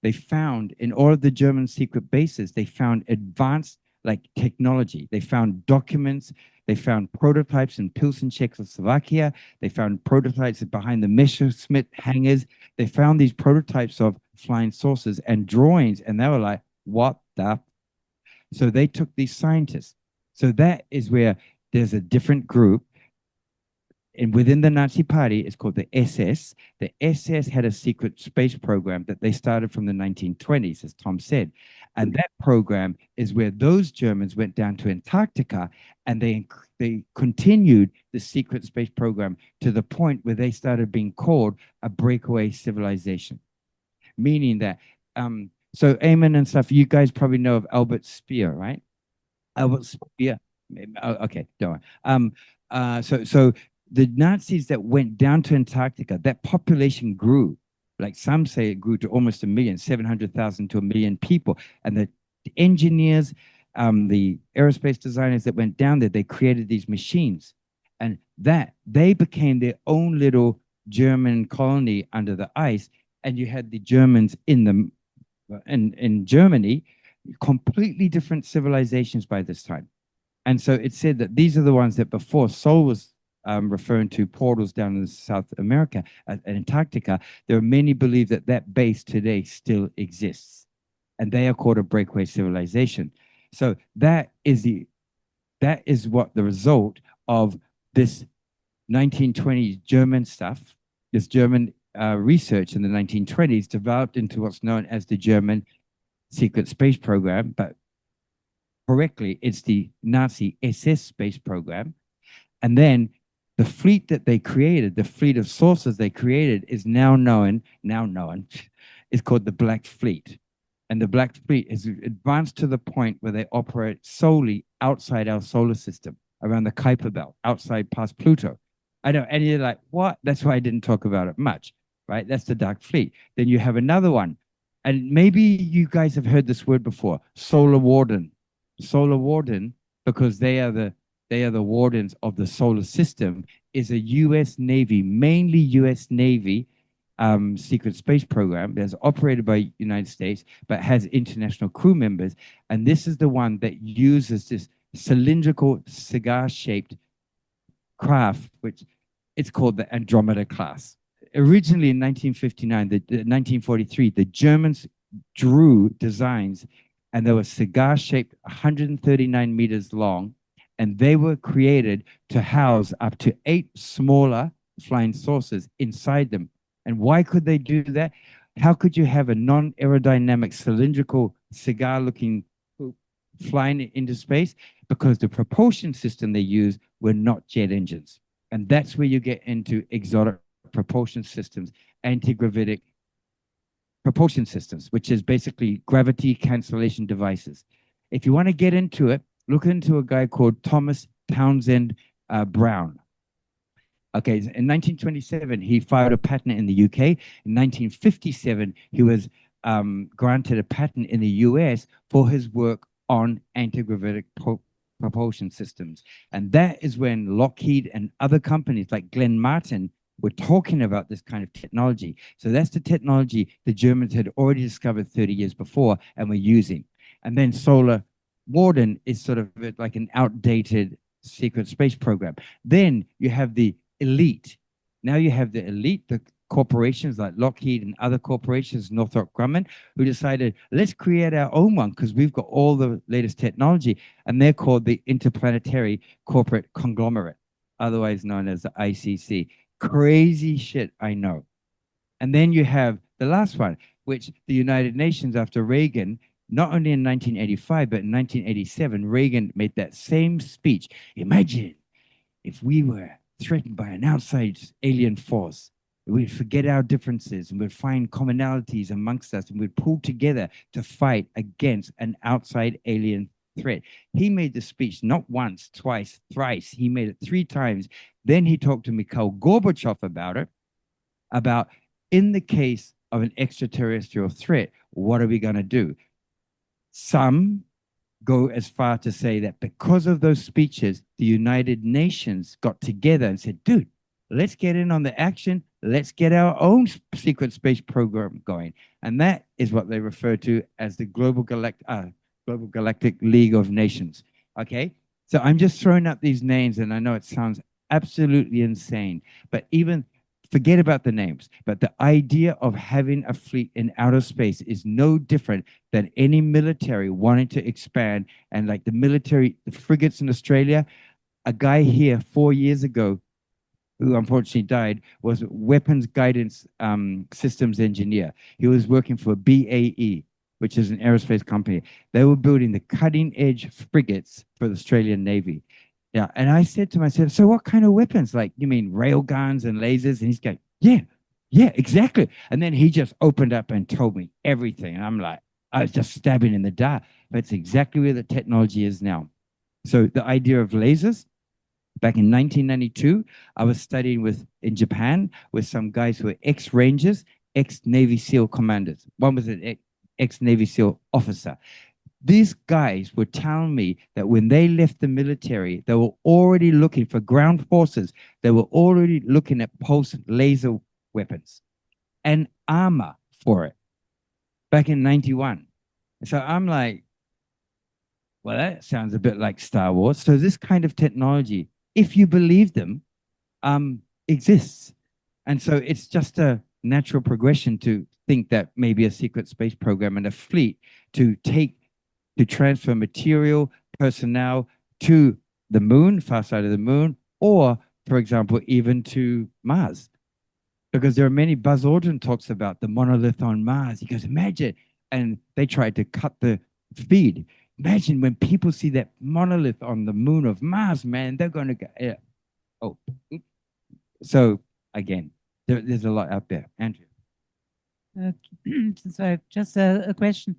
They found in all of the German secret bases, they found advanced like technology. They found documents. They found prototypes in Pilsen, Czechoslovakia. They found prototypes behind the Messerschmitt hangars. They found these prototypes of flying saucers and drawings, and they were like, what the? So they took these scientists. So that is where there's a different group. And within the Nazi Party, it's called the SS. The SS had a secret space program that they started from the 1920s, as Tom said. And that program is where those Germans went down to Antarctica and they continued the secret space program to the point where they started being called a breakaway civilization. Meaning that, so Eamon and stuff, you guys probably know of Albert Speer, right? Albert Speer. Okay, don't worry. So the Nazis that went down to Antarctica, that population grew. Like some say it grew to almost 1 million, 700,000 to 1 million people. And the engineers, the aerospace designers that went down there, they created these machines. And that they became their own little German colony under the ice. And you had the Germans in Germany, completely different civilizations by this time. And so it said that these are the ones that before Sol was referring to portals down in South America at Antarctica, there are many believe that that base today still exists, and they are called a breakaway civilization. So that is what the result of this 1920s German stuff, this German research in the 1920s developed into what's known as the German secret space program, but correctly, it's the Nazi SS space program. And then the fleet that they created, the fleet of saucers they created is now known, is called the Black Fleet. And the Black Fleet is advanced to the point where they operate solely outside our solar system, around the Kuiper Belt, outside past Pluto. I know, and you're like, what? That's why I didn't talk about it much, right? That's the Dark Fleet. Then you have another one. And maybe you guys have heard this word before, Solar Warden. Solar Warden, because they are the wardens of the solar system, is a U.S. Navy, mainly U.S. Navy secret space program that's operated by United States, but has international crew members. And this is the one that uses this cylindrical cigar-shaped craft, which it's called the Andromeda class. Originally in 1943, the Germans drew designs, and they were cigar-shaped, 139 meters long, and they were created to house up to 8 smaller flying saucers inside them. And why could they do that? How could you have a non-aerodynamic cylindrical cigar-looking flying into space? Because the propulsion system they used were not jet engines. And that's where you get into exotic propulsion systems, anti-gravitic propulsion systems, which is basically gravity cancellation devices. If you want to get into it, look into a guy called Thomas Townsend Brown. Okay, in 1927, he filed a patent in the UK. In 1957, he was granted a patent in the US for his work on anti-gravitic propulsion systems. And that is when Lockheed and other companies like Glenn Martin were talking about this kind of technology. So that's the technology the Germans had already discovered 30 years before and were using. And then Solar Warden is sort of like an outdated secret space program. Then you have the elite. Now you have the elite, the corporations like Lockheed and other corporations, Northrop Grumman, who decided, let's create our own one because we've got all the latest technology. And they're called the Interplanetary Corporate Conglomerate, otherwise known as the ICC. Crazy shit, I know. And then you have the last one, which the United Nations after Reagan, not only in 1985, but in 1987, Reagan made that same speech. Imagine if we were threatened by an outside alien force, we'd forget our differences and we'd find commonalities amongst us and we'd pull together to fight against an outside alien threat. He made the speech not once, twice, thrice. He made it 3 times. Then he talked to Mikhail Gorbachev about it, about in the case of an extraterrestrial threat, what are we going to do? Some go as far to say that because of those speeches, the United Nations got together and said, dude, let's get in on the action. Let's get our own secret space program going. And that is what they refer to as the Global Galactic League of Nations. Okay. So I'm just throwing out these names, and I know it sounds absolutely insane, but even forget about the names, but the idea of having a fleet in outer space is no different than any military wanting to expand. And like the military, the frigates in Australia, a guy here 4 years ago who unfortunately died was weapons guidance systems engineer. He was working for BAE, which is an aerospace company. They were building the cutting edge frigates for the Australian Navy. Yeah. And I said to myself, so what kind of weapons? Like, you mean rail guns and lasers? And he's going, yeah, exactly. And then he just opened up and told me everything. And I'm like, I was just stabbing in the dark. But it's exactly where the technology is now. So the idea of lasers, back in 1992, I was studying in Japan with some guys who were ex-Rangers, ex-Navy SEAL commanders. One was an ex-Navy SEAL officer. These guys were telling me that when they left the military, they were already looking for ground forces. They were already looking at pulse laser weapons and armor for it back in 91. So I'm like, well, that sounds a bit like Star Wars. So this kind of technology, if you believe them, exists. And so it's just a natural progression to think that maybe a secret space program and a fleet to transfer material, personnel to the moon, far side of the moon, or, for example, even to Mars. Because there are many, Buzz Aldrin talks about the monolith on Mars. He goes, imagine, and they tried to cut the feed. Imagine when people see that monolith on the moon of Mars, man, they're going to go, oh. So, again, there's a lot out there. Andrew. So just a question.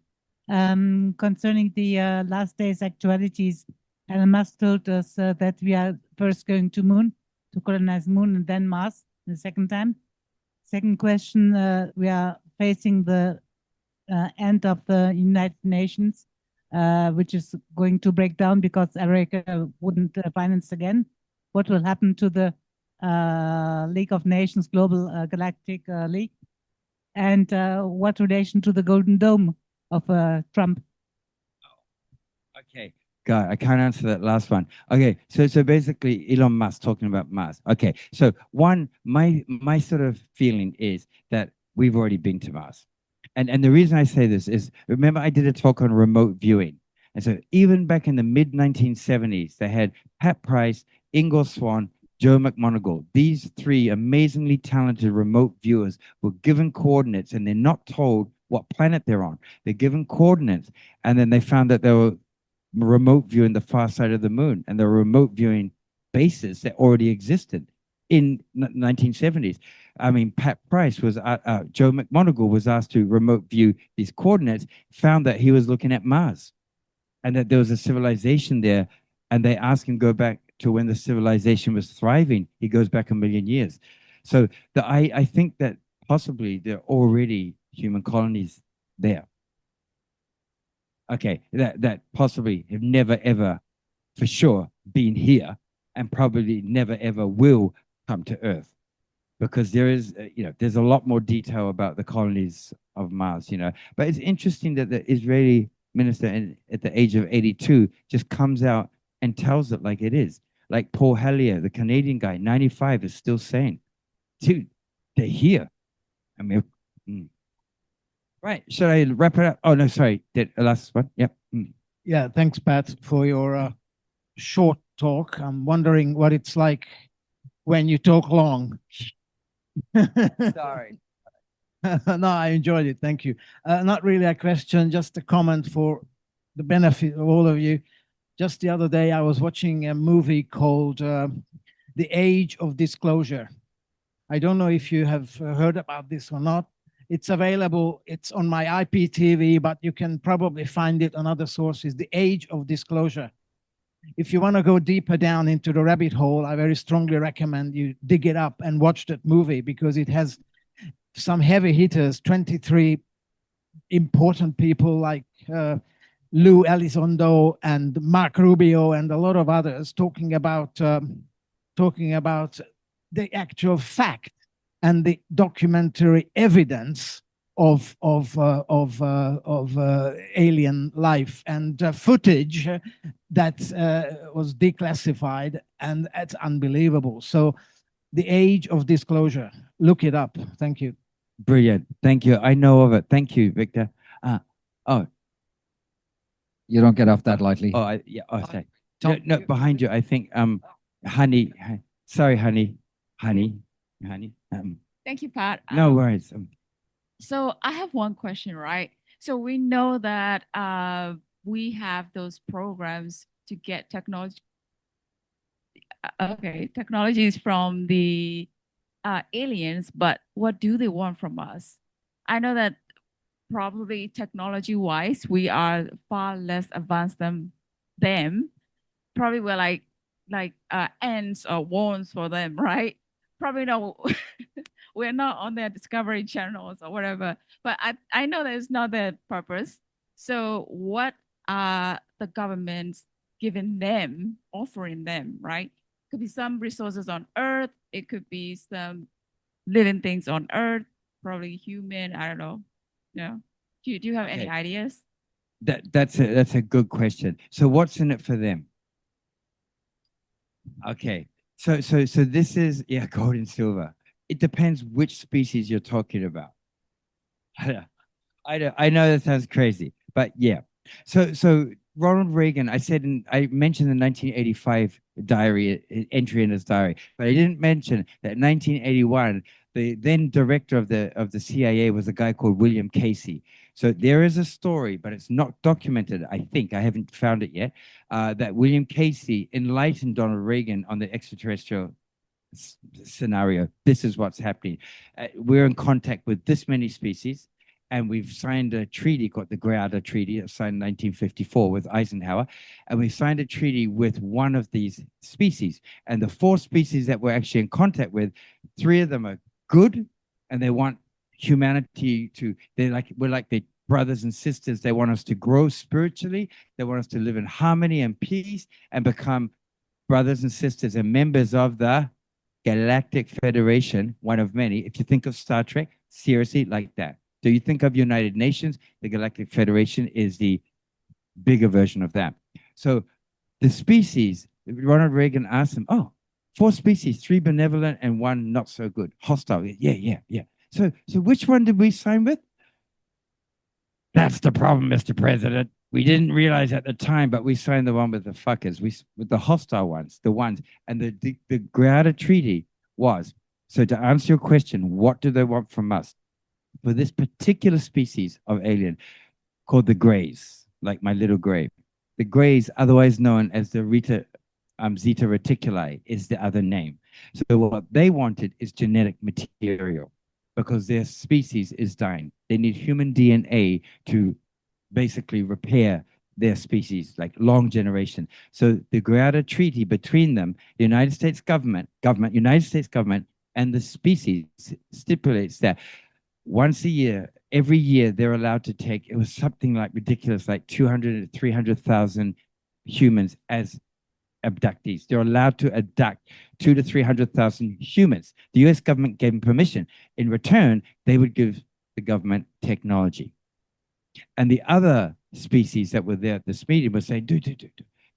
Concerning the last day's actualities, Elon Musk told us that we are first going to moon, to colonize moon, and then Mars the second time. Second question, we are facing the end of the United Nations, which is going to break down because America wouldn't finance again. What will happen to the League of Nations, Global Galactic League? And what relation to the Golden Dome of Trump? Okay, God, I can't answer that last one. Okay, so basically Elon Musk talking about Mars. Okay, so one, my sort of feeling is that we've already been to Mars. And the reason I say this is, remember I did a talk on remote viewing. And so even back in the mid 1970s, they had Pat Price, Ingo Swann, Joe McMoneagle. These 3 amazingly talented remote viewers were given coordinates, and they're not told what planet they're on. They're given coordinates, and then they found that they were remote viewing the far side of the moon, and the remote viewing bases that already existed in 1970s. I mean, Pat Price was, Joe McMoneagle was asked to remote view these coordinates, found that he was looking at Mars and that there was a civilization there, and they asked him to go back to when the civilization was thriving. He goes back 1 million years. So I think that possibly there are already human colonies there. Okay, that possibly have never ever, for sure, been here, and probably never ever will come to Earth, because there is, there's a lot more detail about the colonies of Mars, But it's interesting that the Israeli minister at the age of 82 just comes out and tells it like it is. Like Paul Hellyer, the Canadian guy, 95, is still saying dude, they're here. I mean, right. Should I wrap it up? Oh, no, sorry. The last one. Yep. Yeah, thanks, Pat, for your short talk. I'm wondering what it's like when you talk long. Sorry. No, I enjoyed it. Thank you. Not really a question, just a comment for the benefit of all of you. Just the other day, I was watching a movie called The Age of Disclosure. I don't know if you have heard about this or not. It's available. It's on my IPTV, but you can probably find it on other sources. The Age of Disclosure. If you want to go deeper down into the rabbit hole, I very strongly recommend you dig it up and watch that movie, because it has some heavy hitters, 23 important people like Lou Elizondo and Mark Rubio and a lot of others talking about the actual fact and the documentary evidence of alien life and footage that was declassified, and it's unbelievable. So, The Age of Disclosure, look it up. Thank you. Brilliant. Thank you. I know of it. Thank you, Victor. You don't get off that lightly. Yeah. Oh, sorry. No, behind you. I think Honey. Sorry, Honey. Thank you, Pat. No worries. So I have one question, right? So we know that we have those programs to get technology. Technologies from the aliens, but what do they want from us? I know that probably technology-wise, we are far less advanced than them. Probably we're like ants or worms for them, right? Probably no, we're not on their Discovery channels or whatever. But I know that it's not their purpose. So what are the governments giving them, offering them, right? Could be some resources on Earth. It could be some living things on Earth, probably human. I don't know. Yeah. Do you have any ideas? That's a good question. So what's in it for them? Okay. So this is gold and silver. It depends which species you're talking about. I know that sounds crazy, but yeah. So Ronald Reagan, I mentioned the 1985 diary entry in his diary, but I didn't mention that in 1981, the then director of the CIA was a guy called William Casey. So there is a story, but it's not documented. I think I haven't found it yet. That William Casey enlightened Donald Reagan on the extraterrestrial scenario. This is what's happening. We're in contact with this many species. And we've signed a treaty called the Greada Treaty, signed in 1954 with Eisenhower. And we signed a treaty with one of these species. And the 4 species that we're actually in contact with, 3 of them are good, and they want humanity we're like their brothers and sisters. They want us to grow spiritually. They want us to live in harmony and peace and become brothers and sisters and members of the Galactic Federation, one of many. If you think of Star Trek, seriously, like that. So you think of United Nations, the Galactic Federation is the bigger version of that. So the species, Ronald Reagan asked them, 4 species, 3 benevolent and 1 not so good, hostile. Yeah. So which one did we sign with? That's the problem, Mr. President. We didn't realize at the time, but we signed the one with the fuckers, with the hostile ones, and the Greada Treaty was. So to answer your question, what do they want from us? For this particular species of alien called the Greys, like my little gray. The Greys, otherwise known as the Zeta Reticuli, is the other name. So what they wanted is genetic material because their species is dying. They need human DNA to basically repair their species, like long generation. So the Greada Treaty between them, the United States government, and the species stipulates that once a year, every year, they're allowed to take, it was something like ridiculous, like 200 to 300,000 humans as abductees. They're allowed to abduct 200 to 300,000 humans. The US government gave them permission. In return, they would give the government technology. And the other species that were there at this meeting were saying, dude,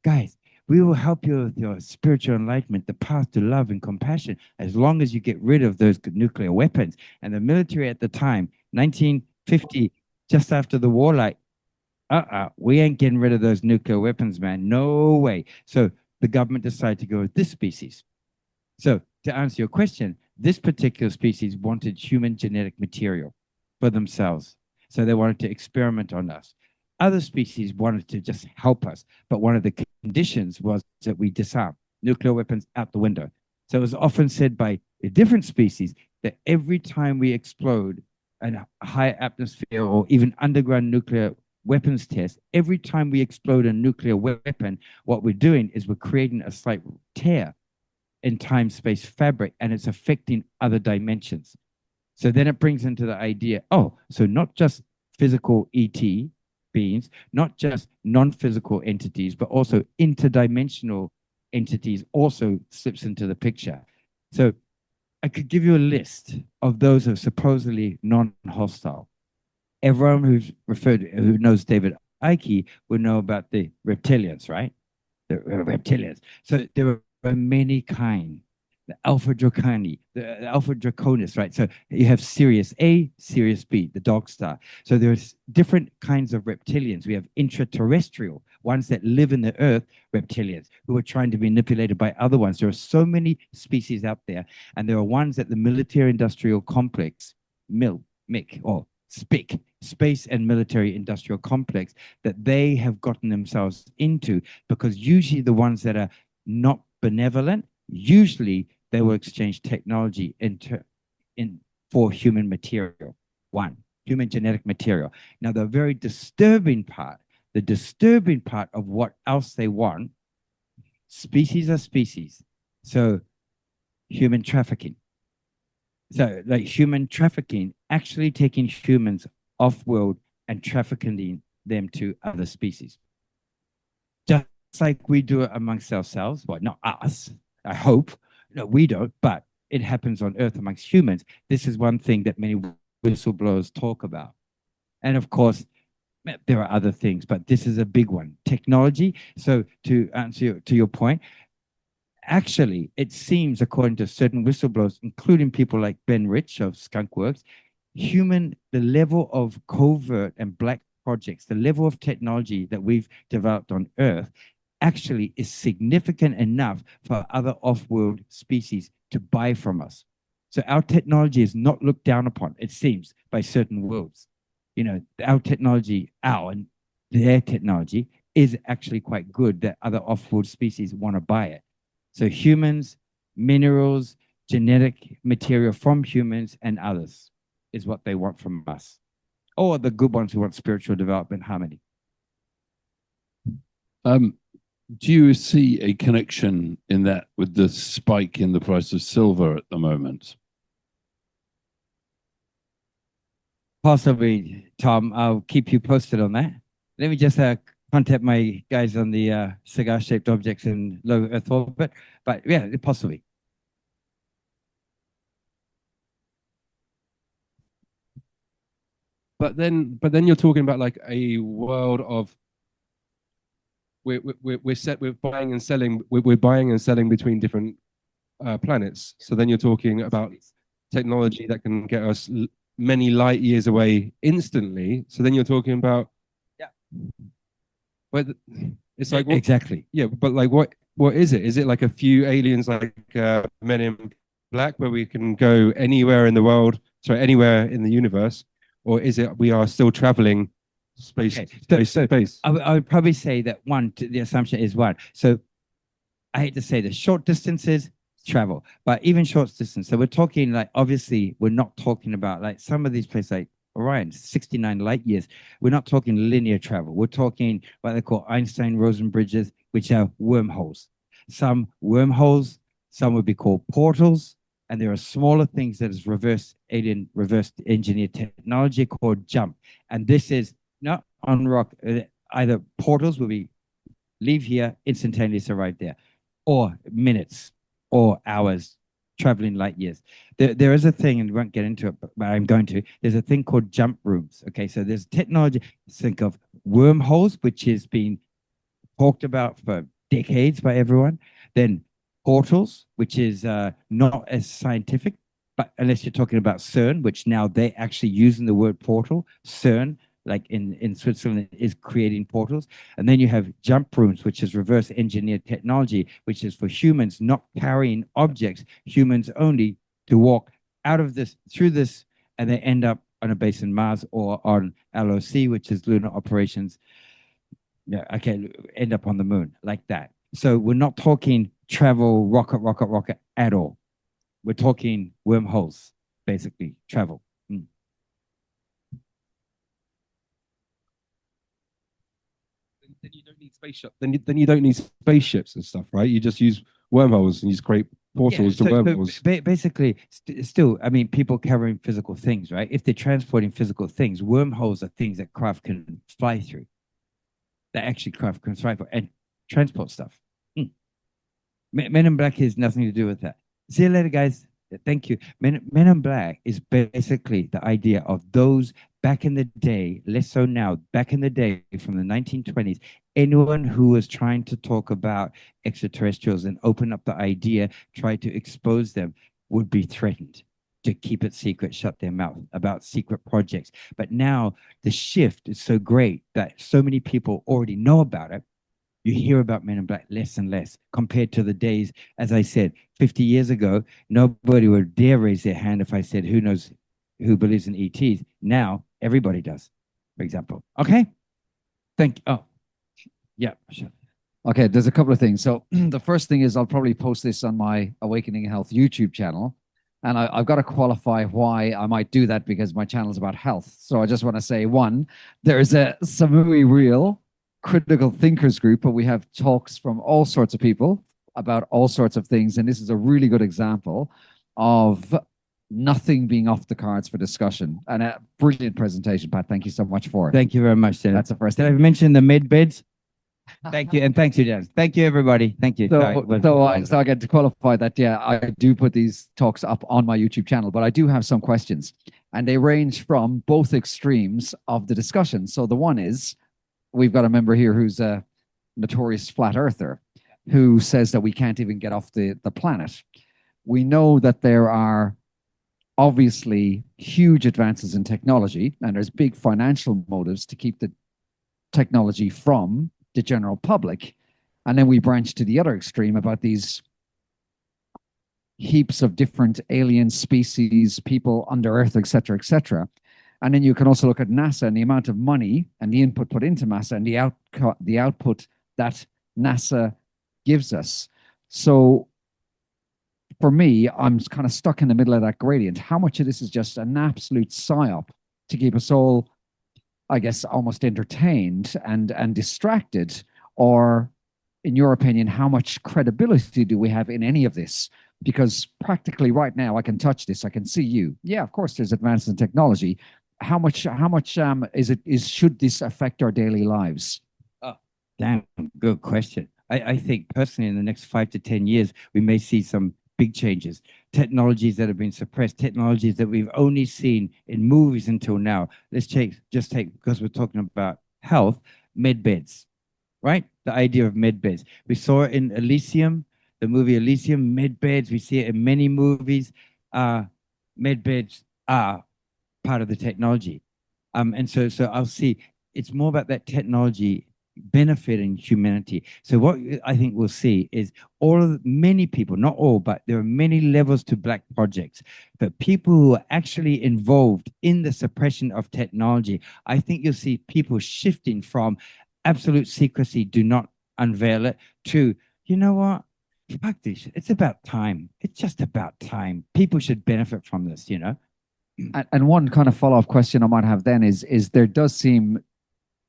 guys, We will help you with your spiritual enlightenment, the path to love and compassion, as long as you get rid of those nuclear weapons. And the military at the time, 1950, just after the war, like, we ain't getting rid of those nuclear weapons, man. No way. So the government decided to go with this species. So to answer your question, this particular species wanted human genetic material for themselves. So they wanted to experiment on us. Other species wanted to just help us. But one of the conditions was that we disarm nuclear weapons out the window. So it was often said by a different species that every time we explode a high atmosphere or even underground nuclear weapons test, every time we explode a nuclear weapon, what we're doing is we're creating a slight tear in time-space fabric, and it's affecting other dimensions. So then it brings into the idea, so not just physical ET beings, not just non-physical entities, but also interdimensional entities also slips into the picture. So I could give you a list of those who are supposedly non-hostile. Everyone who knows David Icke would know about the reptilians, right? The reptilians. So there are many kinds. The Alpha Draconi, the Alpha Draconis, right? So you have Sirius A, Sirius B, the dog star. So there's different kinds of reptilians. We have intraterrestrial, ones that live in the earth, reptilians, who are trying to be manipulated by other ones. There are so many species out there, and there are ones at the military-industrial complex, MIC, or SPIC, Space and Military Industrial Complex, that they have gotten themselves into, because usually the ones that are not benevolent, usually they will exchange technology for human material. One, human genetic material. Now, the very disturbing part of what else they want, species are species. So human trafficking. So like human trafficking, actually taking humans off-world and trafficking them to other species. Just like we do it amongst ourselves. Well, not us, I hope. No, we don't, but it happens on Earth amongst humans. This is one thing that many whistleblowers talk about. And of course, there are other things, but this is a big one. Technology. So to answer your point, actually, it seems, according to certain whistleblowers, including people like Ben Rich of Skunkworks, the level of covert and black projects, the level of technology that we've developed on Earth actually is significant enough for other off-world species to buy from us. So our technology is not looked down upon, it seems, by certain worlds. You know, our technology, and their technology is actually quite good that other off-world species want to buy it. So humans, minerals, genetic material from humans and others is what they want from us. Or the good ones who want spiritual development, harmony. Do you see a connection in that with the spike in the price of silver at the moment? Possibly, Tom. I'll keep you posted on that. Let me just contact my guys on the cigar-shaped objects in low Earth orbit. But yeah, possibly. But then you're talking about like a world of we're buying and selling. We're buying and selling between different planets. So then you're talking about technology that can get us many light years away instantly. So then you're talking about but it's like exactly. Yeah, but like what is it? Is it like a few aliens like Men in Black where we can go anywhere in the world, anywhere in the universe, or is it we are still traveling space? I would probably say that the assumption is one. So I hate to say this, short distances travel, but even short distance. So we're talking like, obviously we're not talking about like some of these places like Orion, 69 light years. We're not talking linear travel. We're talking what they call Einstein-Rosen bridges, which are wormholes. Some wormholes, some would be called portals, and there are smaller things that is reverse engineered technology called jump. And this is not on rock. Either portals will be leave here, instantaneously arrive there, or minutes or hours traveling light years. There is a thing, and we won't get into it, but I'm going to. There's a thing called jump rooms. Okay, so there's technology. Think of wormholes, which has been talked about for decades by everyone. Then portals, which is not as scientific, but unless you're talking about CERN, which now they're actually using the word portal. CERN, like in Switzerland, is creating portals. And then you have jump rooms, which is reverse engineered technology, which is for humans not carrying objects, humans only, to walk out of this, through this, and they end up on a base in Mars or on LOC, which is lunar operations. Yeah, okay, end up on the moon like that. So we're not talking travel, rocket at all. We're talking wormholes, basically, travel. Then you don't need spaceship. Then you don't need spaceships and stuff, right? You just use wormholes and you just create portals to wormholes. Basically, still, I mean, people carrying physical things, right? If they're transporting physical things, wormholes are things that craft can fly through. That actually craft can fly through and transport stuff. Men in Black has nothing to do with that. See you later, guys. Thank you. Men in Black is basically the idea of those back in the day, less so now, back in the day from the 1920s, anyone who was trying to talk about extraterrestrials and open up the idea, try to expose them, would be threatened to keep it secret, shut their mouth about secret projects. But now the shift is so great that so many people already know about it. You hear about Men in Black less and less compared to the days, as I said, 50 years ago, nobody would dare raise their hand if I said, who knows, who believes in ETs? Now, everybody does, for example. Okay? Oh, yeah, sure. Okay, there's a couple of things. So the first thing is I'll probably post this on my Awakening Health YouTube channel. And I've got to qualify why I might do that because my channel is about health. So I just want to say, one, there's a Samui Real critical thinkers group, but we have talks from all sorts of people about all sorts of things. And this is a really good example of nothing being off the cards for discussion. And a brilliant presentation, Pat. Thank you so much for it. Thank you very much, Dan. That's the first Did thing. I mention the med beds? Thank you. And thank you, Dan. Thank you, everybody. Thank you. So I get to qualify that, yeah, I do put these talks up on my YouTube channel, but I do have some questions. And they range from both extremes of the discussion. So the one is, we've got a member here who's a notorious flat earther who says that we can't even get off the planet. We know that there are obviously huge advances in technology and there's big financial motives to keep the technology from the general public. And then we branch to the other extreme about these heaps of different alien species, people under Earth, etc., etc. And then you can also look at NASA and the amount of money and the input put into NASA and the output that NASA gives us. So for me, I'm kind of stuck in the middle of that gradient. How much of this is just an absolute psyop to keep us all, I guess, almost entertained and distracted? Or in your opinion, how much credibility do we have in any of this? Because practically right now, I can touch this, I can see you. Yeah, of course, there's advances in technology. How much should this affect our daily lives? Oh, damn, good question. I think personally in the next 5 to 10 years, we may see some big changes. Technologies that have been suppressed, technologies that we've only seen in movies until now. Let's just take, because we're talking about health, med beds, right? The idea of med beds. We saw it in Elysium, the movie Elysium, med beds. We see it in many movies. Med beds are part of the technology. And so I'll see it's more about that technology benefiting humanity. So what I think we'll see is many people, not all, but there are many levels to Black projects, but people who are actually involved in the suppression of technology. I think you'll see people shifting from absolute secrecy, do not unveil it, to, you know what? Fuck this. It's about time. It's just about time. People should benefit from this, you know? And one kind of follow-up question I might have then is there does seem,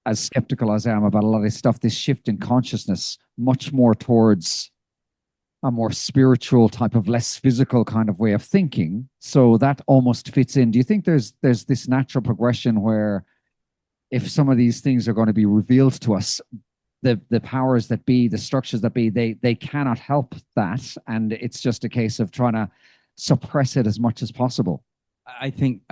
as skeptical as I am about a lot of this stuff, this shift in consciousness much more towards a more spiritual type of less physical kind of way of thinking. So that almost fits in. Do you think there's this natural progression where if some of these things are going to be revealed to us, the powers that be, the structures that be, they cannot help that, and it's just a case of trying to suppress it as much as possible? I think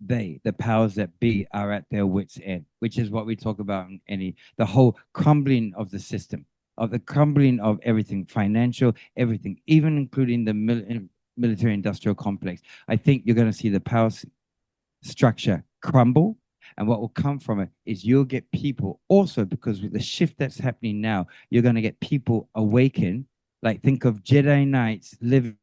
the powers that be are at their wits' end, which is what we talk about in the whole crumbling of the system. of the crumbling of everything, financial, everything, even including the military industrial complex. I think you're going to see the power structure crumble. And what will come from it is you'll get people also, because with the shift that's happening now, you're going to get people awaken. Like, think of Jedi Knights living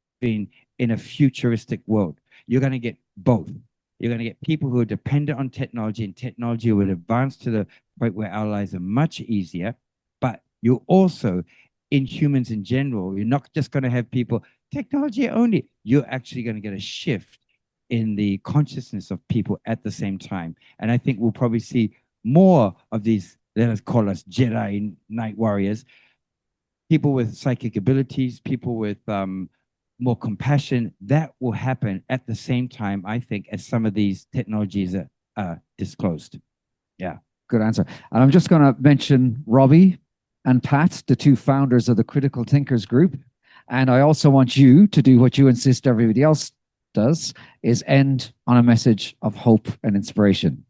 in a futuristic world. You're going to get both. You're going to get people who are dependent on technology, and technology will advance to the point where our lives are much easier. But you also, in humans in general, you're not just going to have people technology only. You're actually going to get a shift in the consciousness of people at the same time. And I think we'll probably see more of these, let us call us Jedi Knight warriors, people with psychic abilities, people with more compassion. That will happen at the same time, I think, as some of these technologies are disclosed. Yeah. Good answer. And I'm just going to mention Robbie and Pat, the two founders of the Critical Thinkers Group. And I also want you to do what you insist everybody else does, is end on a message of hope and inspiration.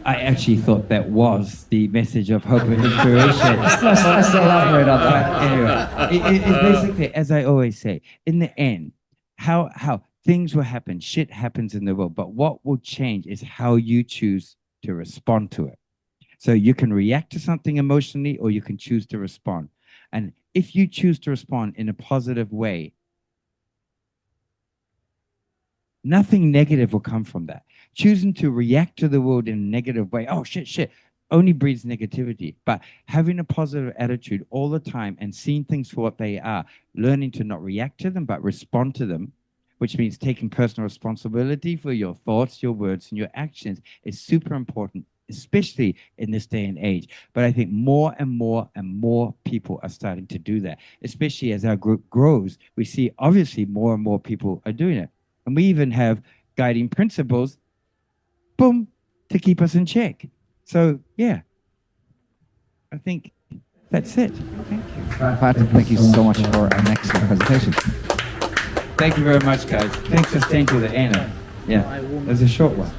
I actually thought that was the message of hope and inspiration. Let's elaborate on that. Anyway, it's basically, as I always say, in the end, how things will happen, shit happens in the world, but what will change is how you choose to respond to it. So you can react to something emotionally, or you can choose to respond. And if you choose to respond in a positive way, nothing negative will come from that. Choosing to react to the world in a negative way, oh, shit, only breeds negativity. But having a positive attitude all the time and seeing things for what they are, learning to not react to them, but respond to them, which means taking personal responsibility for your thoughts, your words, and your actions, is super important, especially in this day and age. But I think more and more and more people are starting to do that, especially as our group grows. We see obviously more and more people are doing it. And we even have guiding principles, boom, to keep us in check. So, yeah, I think that's it. Thank you. Pat, thank you so much for an excellent presentation. Thank you very much, guys. Thanks for staying to the end. Yeah, it was a short one.